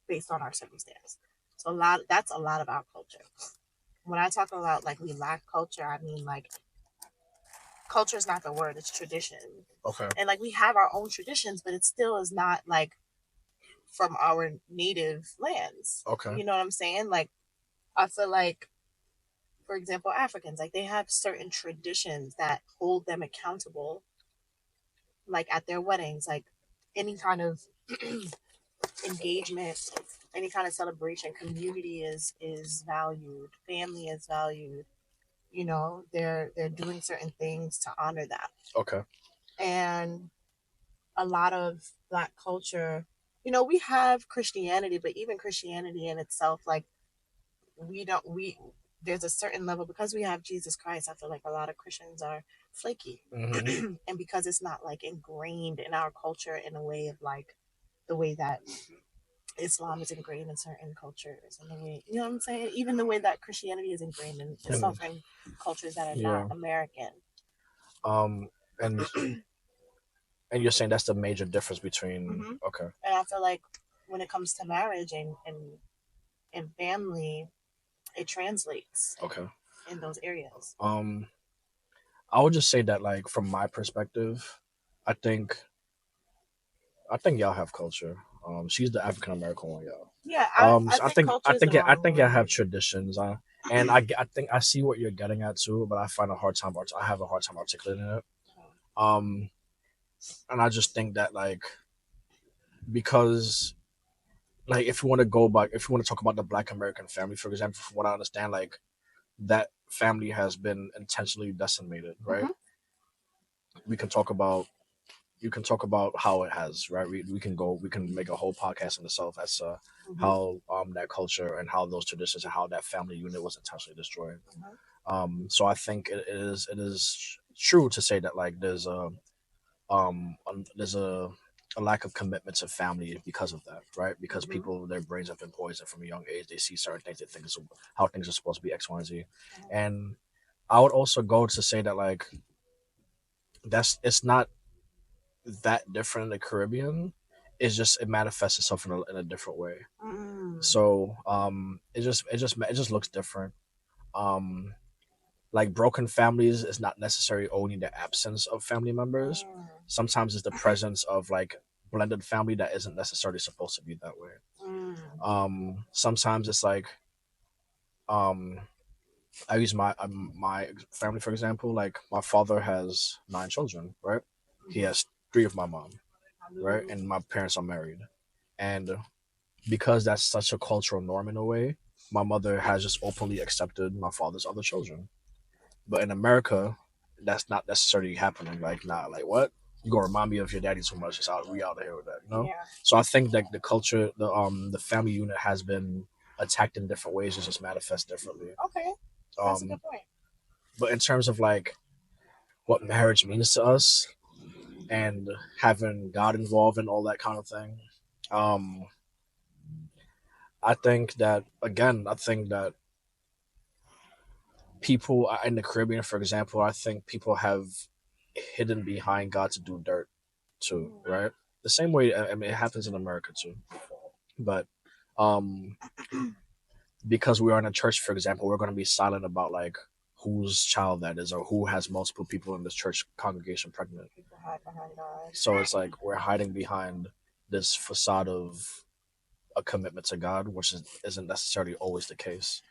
based on our circumstance. So that's a lot of our culture. When I talk about like we lack culture, I mean like culture is not the word, it's tradition. Okay. And like we have our own traditions, but it still is not like from our native lands. Okay. You know what I'm saying? Like I feel like, for example, Africans, like they have certain traditions that hold them accountable, like at their weddings, like any kind of engagement, any kind of celebration, community is valued, family is valued. You know, they're doing certain things to honor that. Okay. And a lot of Black culture, you know, we have Christianity, but even Christianity in itself, like we don't we there's a certain level because we have Jesus Christ. I feel like a lot of Christians are flaky, Mm-hmm. and because it's not like ingrained in our culture in a way of like the way that Islam is ingrained in certain cultures, and the way you know what I'm saying. Even the way that Christianity is ingrained in And certain cultures that are not yeah. American. Um. And and you're saying that's the major difference between. Hmm. Okay. And I feel like when it comes to marriage and family, it translates Okay. in those areas. Um. I would just say that like from my perspective, I think I think y'all have culture. She's the African American one, y'all. Yeah, I So think culture is the I wrong think I have word. traditions. I think I see what you're getting at too, but I find a hard time. I have a hard time articulating it. Um, and I just think that like because like if you want to go back, if you want to talk about the Black American family, for example, from what I understand, like that family has been intentionally decimated, right? Hmm. We can talk about you can talk about how it has, right? We can make a whole podcast in itself as Hmm. how that culture and how those traditions and how that family unit was intentionally destroyed. Hmm. So I think it is true to say that like there's a lack of commitment to family because of that, right? Because Hmm. people their brains have been poisoned from a young age. They see certain things, they think it's how things are supposed to be X, Y, and Z. And I would also go to say that like that's it's not that different in the Caribbean. It's just it manifests itself in a different way. Mm. So it just looks different. Um, like broken families is not necessarily only the absence of family members. Mm. Sometimes it's the presence of like blended family that isn't necessarily supposed to be that way. Mm. Sometimes it's like um, I use my family for example. Like my father has 9 children, right? He Mhm. has 3 of my mom. right? And my parents are married, and because that's such a cultural norm in a way, my mother has just openly accepted my father's other children. But in America, that's not necessarily happening. Like, nah, like what? You gonna remind me of your daddy too much? It's out, we out of here with that, you know. Yeah. So I think that the culture, the family unit has been attacked in different ways. It just manifests differently. Okay, that's a good point. But in terms of like what marriage means to us and having God involved and all that kind of thing, um, I think that again, I think that people in the Caribbean, for example, I think people have hidden behind God to do dirt too, right? The same way, I mean, it happens in America too. But um, because we are in a church, for example, we're going to be silent about like whose child that is or who has multiple people in this church congregation pregnant. People hide behind God. So it's like we're hiding behind this facade of a commitment to God, which isn't necessarily always the case.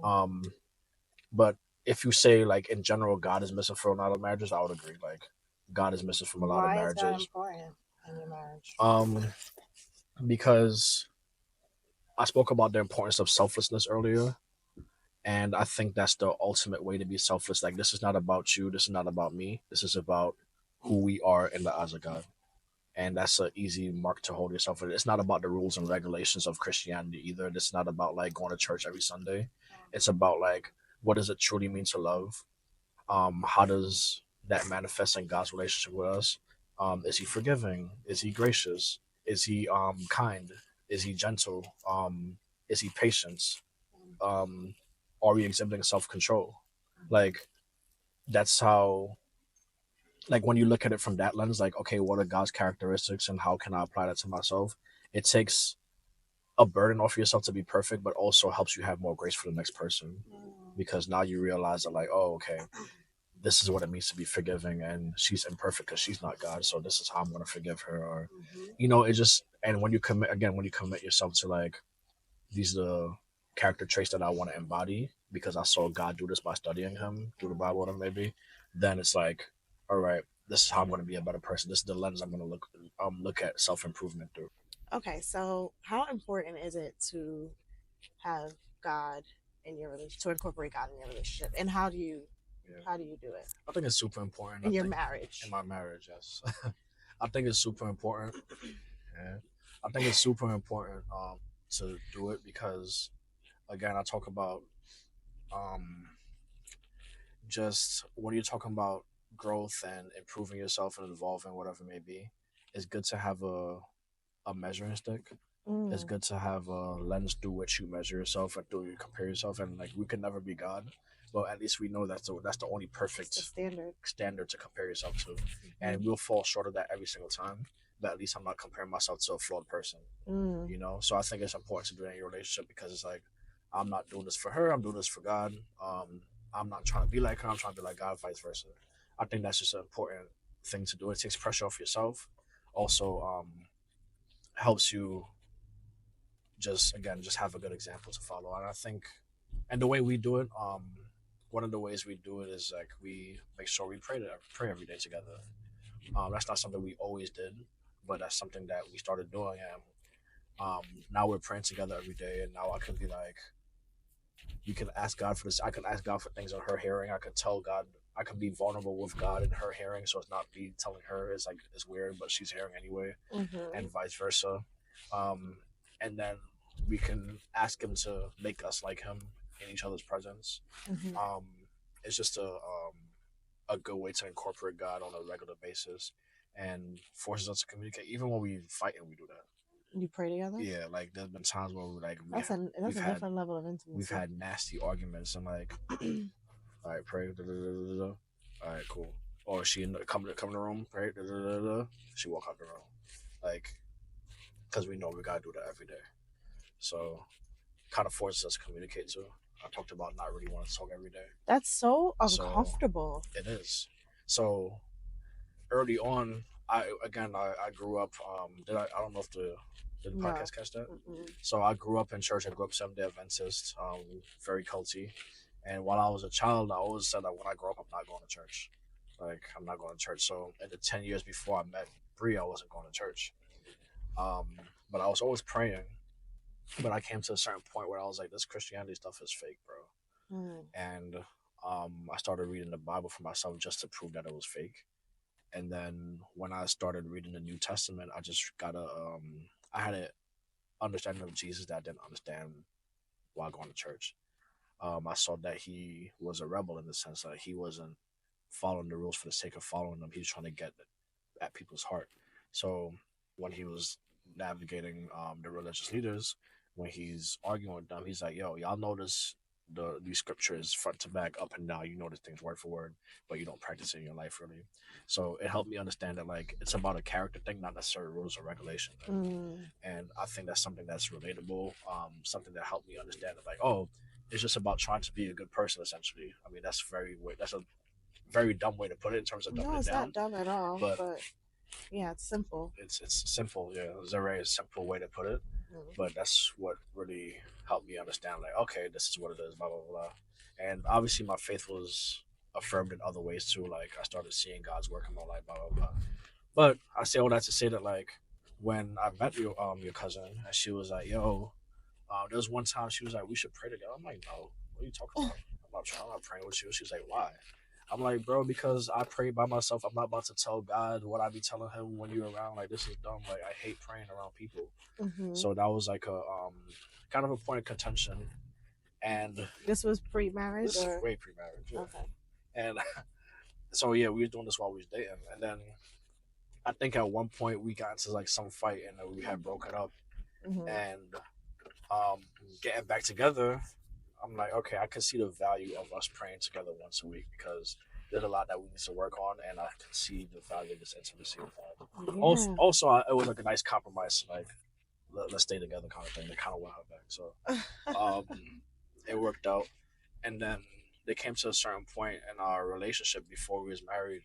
Um, but if you say like in general, God is missing from a lot of marriages, I would agree. Like God is missing from a lot of marriages. Why is that important in your marriage? Because I spoke about the importance of selflessness earlier, and I think that's the ultimate way to be selfless. Like this is not about you. This is not about me. This is about who we are in the eyes of God. And that's an easy mark to hold yourself with. It's not about the rules and regulations of Christianity either. It's not about like going to church every Sunday. It's about like what does it truly mean to love? How does that manifest in God's relationship with us? Is he forgiving? Is he gracious? Is he kind? Is he gentle? Is he patient? Um, are we exhibiting self control? Like that's how, like when you look at it from that lens, like okay, what are God's characteristics and how can I apply that to myself? It takes a burden off yourself to be perfect, but also helps you have more grace for the next person because now you realize that like, oh, okay, this is what it means to be forgiving, and she's imperfect because she's not God, so this is how I'm going to forgive her. Or you know, it just, and when you commit, again, when you commit yourself to like these are the character traits that I want to embody because I saw God do this by studying him through the Bible, or maybe then it's like, all right, this is how I'm going to be a better person. This is the lens I'm going to look at self-improvement through. Okay, so how important is it to have God in your relationship, to incorporate God in your relationship, and how do you do it? I think it's super important in your marriage. In my marriage, yes. I think it's super important. Yeah. I think it's super important to do it because, again, I talk about um, just when you're talking about growth and improving yourself and evolving, whatever it may be, it's good to have a measuring stick. It's good to have a lens through which you measure yourself and through you compare yourself. And like we could never be God, but at least we know that's the only perfect standard to compare yourself to. And we'll fall short of that every single time. But at least I'm not comparing myself to a flawed person. You know, so I think it's important to do that in your relationship because it's like I'm not doing this for her. I'm doing this for God. I'm not trying to be like her. I'm trying to be like God, vice versa. I think that's just an important thing to do. It takes pressure off yourself. Also, helps you just again just have a good example to follow. And I think, and the way we do it, one of the ways we do it is like we make sure we pray every day together. That's not something we always did, but that's something that we started doing, and now we're praying together every day. And now I can be like, you can ask God for this. I can ask God for things in her hearing. I could tell God. I can be vulnerable with God in her hearing, so it's not me telling her. It's like it's weird, but she's hearing anyway, and vice versa. Um, and then we can ask Him to make us like Him in each other's presence. Um, it's just a good way to incorporate God on a regular basis, and forces us to communicate. Even when we fight, and we do that. You pray together? Yeah, like there's been times where that's a different level of intimacy. We've had nasty arguments and like, all right, pray. Da, da, da, da, da. All right, cool. Or she come to the room, pray. Da, da, da, da. She walk out the room, like because we know we gotta do that every day. So kind of forces us to communicate too. I talked about not really wanting to talk every day. That's so uncomfortable. So, it is. So early on, I grew up. I don't know if did the podcast catch that? So I grew up in church. I grew up Seventh Day Adventist, very culty. And while I was a child, I always said that when I grow up, I'm not going to church. Like I'm not going to church. So in the 10 years before I met 3, I wasn't going to church. Um, but I was always praying. But I came to a certain point where I was like, this Christianity stuff is fake, bro. Mm. And I started reading the Bible for myself just to prove that it was fake. And then when I started reading the New Testament, I just got I had an understanding of Jesus that I didn't understand while going to church. I saw that he was a rebel in the sense that he wasn't following the rules for the sake of following them. He was trying to get at people's heart. So when he was navigating the religious leaders, when he's arguing with them, he's like, "Yo, y'all notice these scriptures front to back, up and down. You notice things word for word, but you don't practice it in your life really." So it helped me understand that like it's about a character thing, not necessarily rules or regulation. Mm. And I think that's something that's relatable. Something that helped me understand that like, oh, it's just about trying to be a good person essentially. I mean, that's a very dumb way to put it in terms of dumbing No, it it's not down, dumb at all, but but yeah, it's simple. it's simple. Yeah, it's a very simple way to put it, Mm. but that's what really helped me understand. Like, okay, this is what it is. Blah blah blah. And obviously, my faith was affirmed in other ways too. Like, I started seeing God's work in my life. Blah blah blah. But I say all that to say that like when I met your cousin and she was like, "Yo," there was one time she was like, "We should pray together." I'm like, "No, what are you talking about? I'm not praying with you." She was like, "Why?" I'm like, "Bro, because I pray by myself. I'm not about to tell God what I be telling him when you're around. Like this is dumb. Like I hate praying around people." Hmm. So that was like a kind of a point of contention. And This was pre-marriage, this is or way pre-marriage, yeah. okay. And so yeah, we were doing this while we was dating, and then I think at one point we got into like some fight and we had broken up, Hmm. and um, getting back together, I'm like, okay, I can see the value of us praying together once a week because there's a lot that we need to work on, and I can see the value of this intimacy with that. Yeah. It was like a nice compromise, like let's stay together kind of thing. They kind of want her back, so um, it worked out. And then they came to a certain point in our relationship before we was married.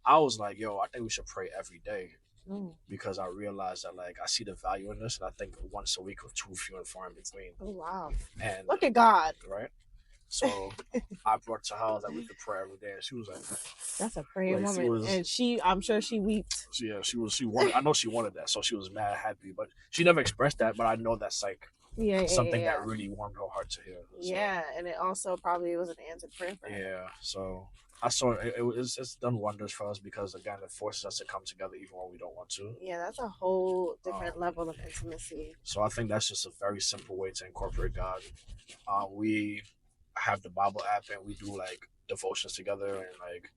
I was like, yo, I think we should pray every day Mm. because I realized that like I see the value in this, and I think once a week was too few and far in between. Oh wow! And Look at God. right, so I brought to her that we could pray every day, and she was That's a praying like she woman, was, and I'm sure she wept. yeah, she wanted. I know she wanted that, so she was mad happy, but she never expressed that. But I know that's like Yeah, yeah, yeah, something that yeah. really warmed her heart to hear. So Yeah, and it also probably was an answered prayer for her. yeah, so I saw it's done wonders for us because again it forces us to come together even when we don't want to. Yeah, that's a whole Um, different level of intimacy. so I think that's just a very simple way to incorporate God. We have the Bible app and we do like devotions together and like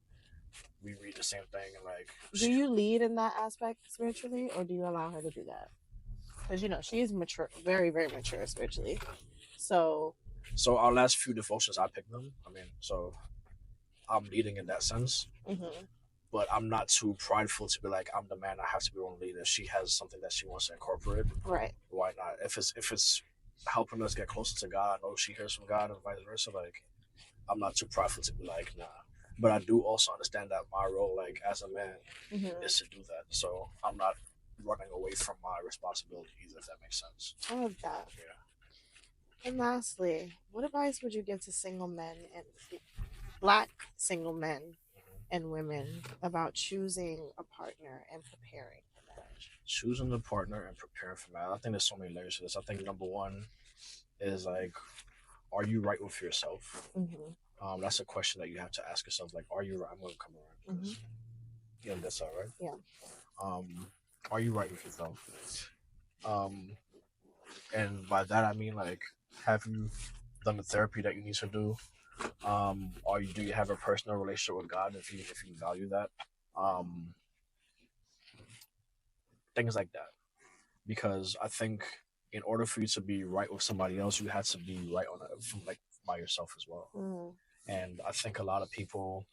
we read the same thing and like Do you lead in that aspect spiritually, or do you allow her to do that? Because she is mature, very, very mature spiritually. So, so our last few devotions I picked them. I mean, so I'm leading in that sense, mhm. but I'm not too prideful to be like I'm the man. I have to be one leader. She has something that she wants to incorporate. Right. Why not? If it's helping us get closer to God, I know she hears from God and vice versa. Like I'm not too prideful to be like nah. But I do also understand that my role, like as a man, Mhm. is to do that. So I'm not running away from my responsibility either, if that makes sense. I love that. Yeah. And lastly, what advice would you give to single men and black single men and women about choosing a partner and preparing for marriage? Choosing a partner and preparing for marriage. I think there's so many layers to this. I think number one is like, are you right with yourself? Mm-hmm. That's a question that you have to ask yourself. Like, are you right? I'm gonna come around Mm-hmm. because you know that's all right. Yeah. Are you right with yourself? Um, and by that I mean like, have you done the therapy that you need to do? Do you have a personal relationship with God if you value that? Um, Things like that. Because I think in order for you to be right with somebody else, you had to be right on it from like by yourself as well. Mm-hmm. And I think a lot of people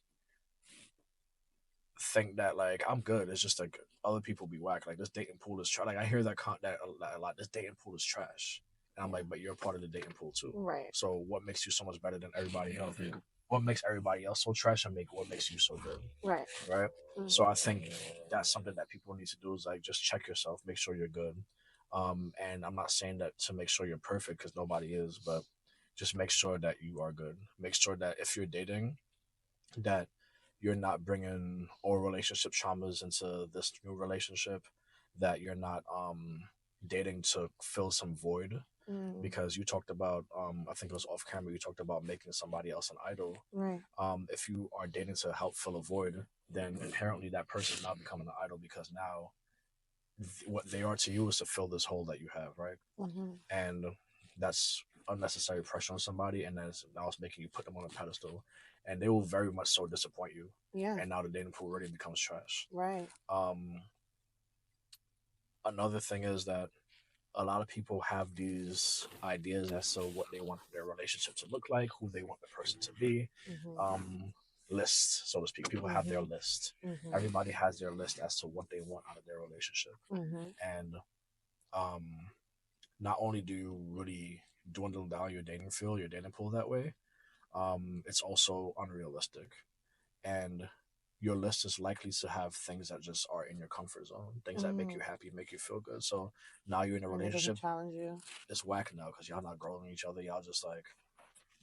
think that like I'm good. It's just like other people be whack. Like this dating pool is trash. Like I hear that a lot. This dating pool is trash. And I'm like, but you're a part of the dating pool too. Right. So what makes you so much better than everybody else? Like, what makes everybody else so trash and make what makes you so good? Right. Right. Mm-hmm. So I think that's something that people need to do is like just check yourself, make sure you're good. And I'm not saying that to make sure you're perfect because nobody is, but just make sure that you are good. Make sure that if you're dating, that you're not bringing old relationship traumas into this new relationship, that you're not dating to fill some void. Mm. Because you talked about, I think it was off camera, you talked about making somebody else an idol. Right. If you are dating to help fill a void, then inherently that person is now becoming an idol, because now what they are to you is to fill this hole that you have, right? Mm-hmm. And that's unnecessary pressure on somebody, and that's now it's making you put them on a pedestal, and they will very much so disappoint you. Yeah. And now the dating pool really becomes trash. Right. Um, Another thing is that a lot of people have these ideas as to what they want their relationship to look like, who they want the person to be. Mm-hmm. Um, Lists, so to speak. People have their Mm-hmm. list. Mm-hmm. Everybody has their list as to what they want out of their relationship. Mm-hmm. And um, not only do you really dwindle down your dating field, your dating pool that way, it's also unrealistic. And your list is likely to have things that just are in your comfort zone, things that make you Mm. happy, make you feel good. So now you're in a And it doesn't relationship, challenge you. it's whack now because y'all not growing each other. Y'all just like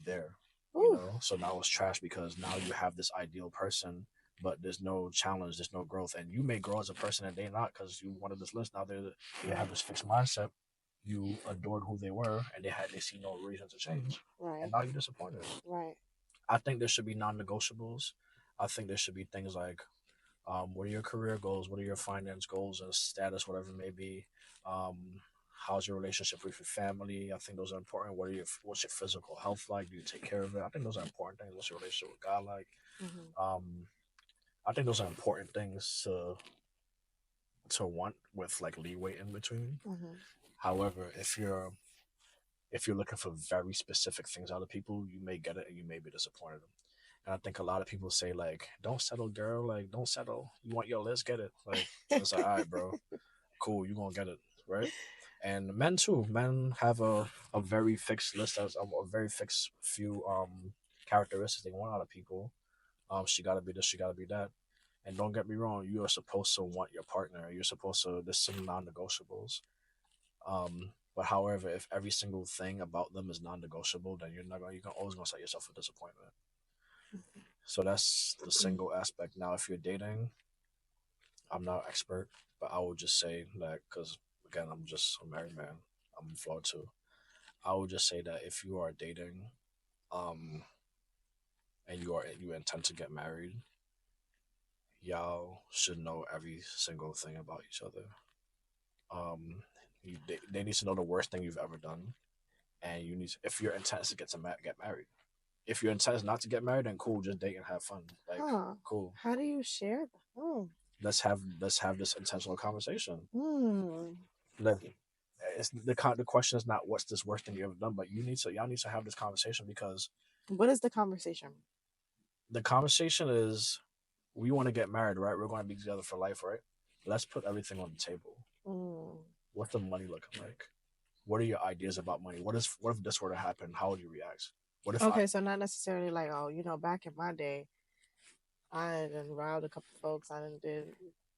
there, Ooh. So now it's trash because now you have this ideal person, but there's no challenge, there's no growth, and you may grow as a person and they not because you wanted this list. Now they have this fixed mindset. You adored who they were, and they see no reason to change, and Right. now you're disappointed. Right. I think there should be non-negotiables. I think there should be things like, what are your career goals? What are your finance goals and status, whatever it may be? Um, how's your relationship with your family? I think those are important. What's your physical health like? Do you take care of it? I think those are important things. What's your relationship with God like? Mm-hmm. Um, I think those are important things to want with like leeway in between. Mm-hmm. However, if you're looking for very specific things out of people, you may get it and you may be disappointed. And I think a lot of people say like, "Don't settle, girl. Like, don't settle. You want your list, get it." Like, it's like, all right, bro, cool, you gonna get it, right? And men too. Men have a very fixed list, as a very fixed few characteristics they want out of people. She gotta be this, she gotta be that. And don't get me wrong, you are supposed to want your partner. You're supposed to. There's some non-negotiables. But however, if every single thing about them is non-negotiable, then you're not gonna. You can always gonna set yourself a disappointment. So that's the single aspect. Now, if you're dating, I'm not an expert, but I would just say that because again, I'm just a married man. I'm flawed too. I would just say that if you are dating, um, and you intend to get married, y'all should know every single thing about each other. They need to know the worst thing you've ever done, and you need to, if your intent is to get married. If your intent is not to get married, then cool, just date and have fun. Like, Huh. cool. How do you share that? Oh. Let's have this intentional conversation. Hmm. Let, the question is not what's this worst thing you ever done, but y'all need to have this conversation because What is the conversation? the conversation is, we want to get married, right? We're going to be together for life, right? Let's put everything on the table. Mm. What's the money looking like? What are your ideas about money? What if this were to happen? How would you react? What if I Okay, so not necessarily like, oh, back in my day, I done robbed a couple folks. I done did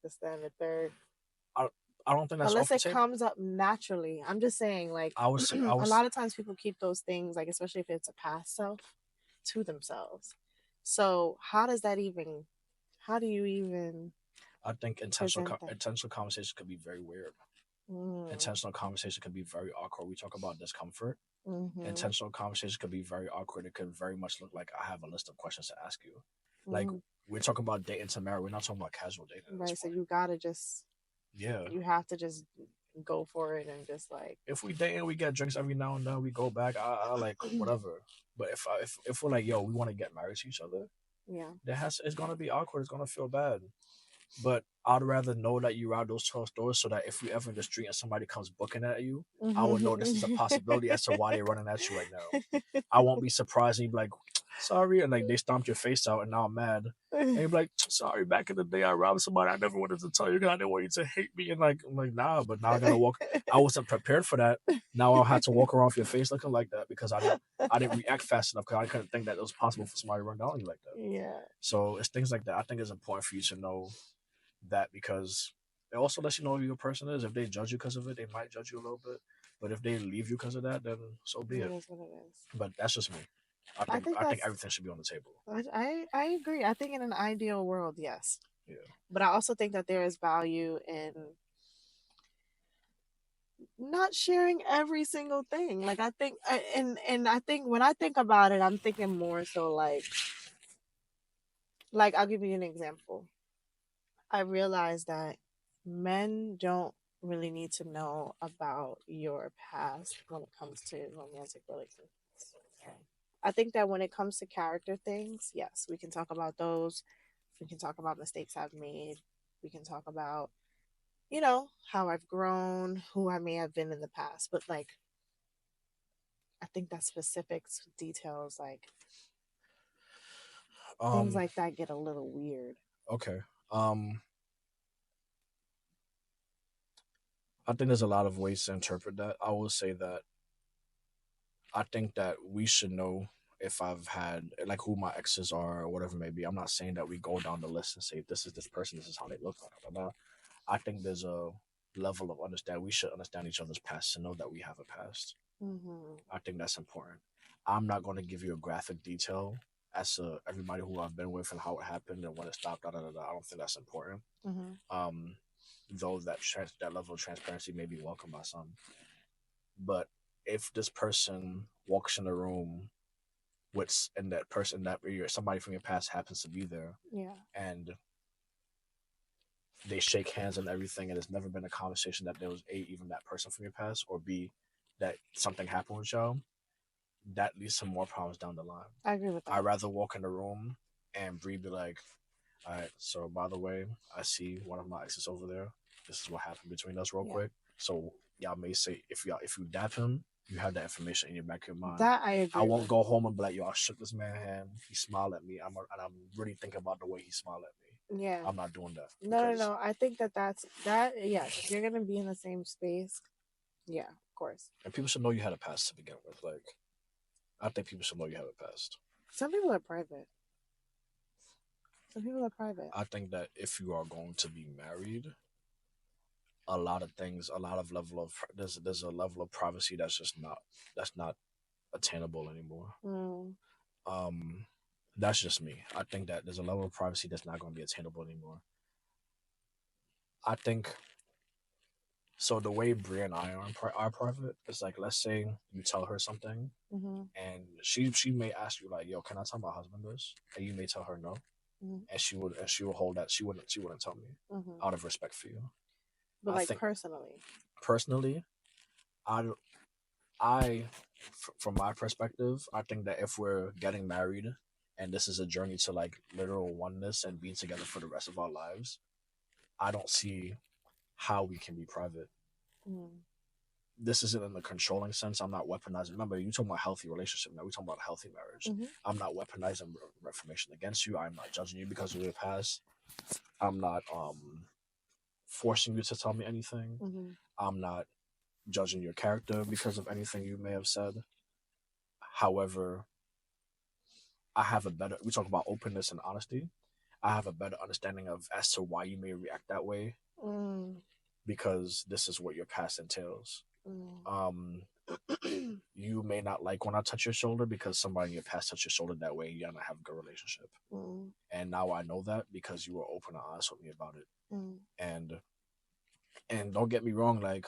this, that, and the third. I, I don't think that's off Unless the it table. comes up naturally. I'm just saying, like, I was I a was lot of times people keep those things, like, especially if it's a past self, to themselves. So how do you even I think present that? intentional conversation could be very weird. Mm. Intentional conversation could be very awkward. We talk about discomfort. Mm-hmm. Intentional conversation could be very awkward. It could very much look like I have a list of questions to ask you. Like, Mm. we're talking about dating to marry. We're not talking about casual dating at this Right. So point. Yeah. you have to just go for it and just like, If we date and we get drinks every now and then, we go back. I like whatever. But if we're like, yo, we want to get married to each other, yeah. it's gonna be awkward. It's gonna feel bad. But I'd rather know that you route those 12 doors so that if you ever in the street and somebody comes booking at you, I would know this is a possibility as to why they're running at you right now. I won't be surprised and you be like, sorry, and like they stomped your face out and now I'm mad. And you're like, sorry, back in the day I robbed somebody. I never wanted to tell you because I didn't want you to hate me. And like, I'm like, nah, but now I gotta walk. I wasn't prepared for that. Now I'll have to walk around with your face looking like that because I didn't react fast enough because I couldn't think that it was possible for somebody to run down on you like that. Yeah. So it's things like that. I think it's important for you to know that because it also lets you know who your person is. If they judge you because of it, they might judge you a little bit. But if they leave you because of that, then so be It it. is what it is. But that's just me. I think I think that's everything should be on the table. I agree. I think in an ideal world, yes. Yeah. But I also think that there is value in not sharing every single thing. Like I think and I think when I think about it, I'm thinking more so like I'll give you an example. I realize that men don't really need to know about your past when it comes to romantic relationships. I think that when it comes to character things, yes, we can talk about those. We can talk about mistakes I've made. We can talk about, how I've grown, who I may have been in the past. But like, I think that specifics, details, like things Um. like that get a little weird. Okay. Um. I think there's a lot of ways to interpret that. I will say that I think that we should know if I've had like who my exes are or whatever it may be. I'm not saying that we go down the list and say this is this person, this is how they look. Blah, blah, blah. I think there's a level of understand. We should understand each other's past to know that we have a past. Mm-hmm. I think that's important. I'm not going to give you a graphic detail as to everybody who I've been with and how it happened and when it stopped. Da, da, da, da. I don't think that's important. Mm-hmm. Um, though that level of transparency may be welcome by some. But if this person walks in the room with and that person that somebody from your past happens to be there Yeah. and they shake hands and everything and there's never been a conversation that there was A, even that person from your past, or B, that something happened with y'all, that leads to more problems down the line. I agree with I'd that. rather walk in the room and Bree be like, all right, so by the way, I see one of my exes over there. This is what happened between us real Yeah. quick. So y'all may say if you dap him, you have that information in your back of your mind. That I I agree won't with. go home and be like, yo, I shook this man's hand. He smiled at me. And I'm really thinking about the way he smiled at me. Yeah. I'm not doing that No, no, because no. I think that's that. Yes, if you're gonna be in the same space, yeah, of course. and people should know you had a past to begin with. Like I think people should know you have a past. Some people are private. Some people are private. I think that if you are going to be married, a lot of things, a lot of level of there's a level of privacy that's not attainable anymore. Mm, Um, that's just me. I think that there's a level of privacy that's not going to be attainable anymore. I think so. The way Brie and I are private is like, let's say you tell her something, mm-hmm, and she may ask you like, "Yo, can I tell my husband this?" And you may tell her no, mm-hmm, and she will hold that. She wouldn't tell me mm-hmm. out of respect for you. But I like think personally, personally, I I from my perspective, I think that if we're getting married and this is a journey to like literal oneness and being together for the rest of our lives, I don't see how we can be private. mm, This isn't in the controlling sense. I'm not weaponizing. Remember, you talking about healthy relationship. Now we talking about healthy marriage. mm-hmm, I'm not weaponizing information against you. I'm not judging you because of your past. I'm not forcing you to tell me anything. mm-hmm, I'm not judging your character because of anything you may have said. However, I have a better. We talk about openness and honesty. I have a better understanding of as to why you may react that way mm, because this is what your past entails. mm, Um, you may not like when I touch your shoulder because somebody in your past touched your shoulder that way. You're not have a good relationship. mm, And now I know that because you were open and honest with me about it. mm. And don't get me wrong, like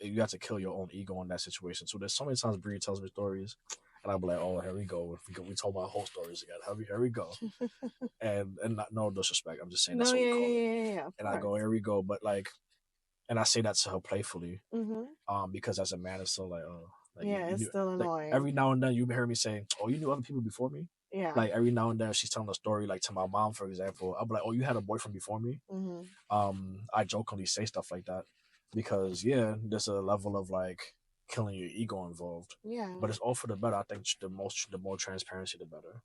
you have to kill your own ego in that situation. So there's so many times Bree tells me stories, and I'm like, oh, here we go. We told my whole stories again. Here we go. And not, no disrespect. I'm just saying No, that's what yeah, we yeah, call it. yeah, yeah, of And I course. go, here we go. But like, and I say that to her playfully, Mm-hmm. because as a man, it's still like, oh, like Yeah, you it's knew, still like annoying. every now and then you hear me say, oh, you knew other people before me. Yeah. Like every now and then she's telling a story, like to my mom, for example. I'll be like, oh, you had a boyfriend before me. Mm-hmm. I jokingly say stuff like that because yeah, there's a level of like killing your ego involved, Yeah. but it's all for the better. I think the more transparency, the better.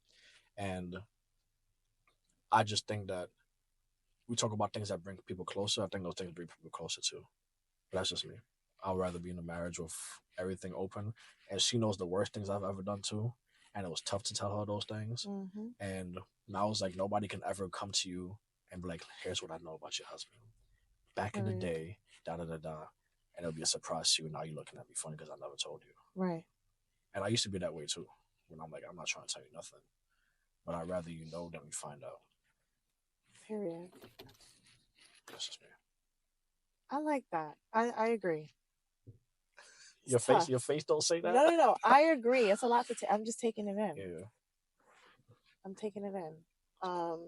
And I just think that we talk about things that bring people closer. I think those things bring people closer too. But that's just me. I'd rather be in a marriage with everything open, and she knows the worst things I've ever done too, and it was tough to tell her those things. Mm-hmm. And now it's like nobody can ever come to you and be like, "Here's what I know about your husband." Back in the Right. day, da da da da, and it'll be a surprise to you. And now you're looking at me funny because I never told you. Right. And I used to be that way too. when I'm like, I'm not trying to tell you nothing, but I'd rather you know than we find out. Period. That's just me. I like that. I agree. It's Your face, tough. your face don't say that. No, no, no. I agree. It's a lot to take. I'm just taking it in. Yeah. I'm taking it in. Um.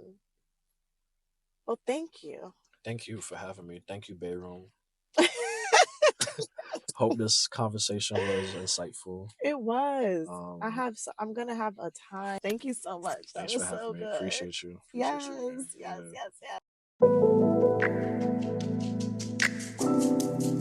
Well, thank you. Thank you for having me. Thank you, Bae.Room. Hope this conversation was insightful. It was. Um, I'm gonna have a time. Thank you so much. That Thanks for was having so me. good. Appreciate you. Appreciate Yes, you again. yes, Yeah. yes, yes.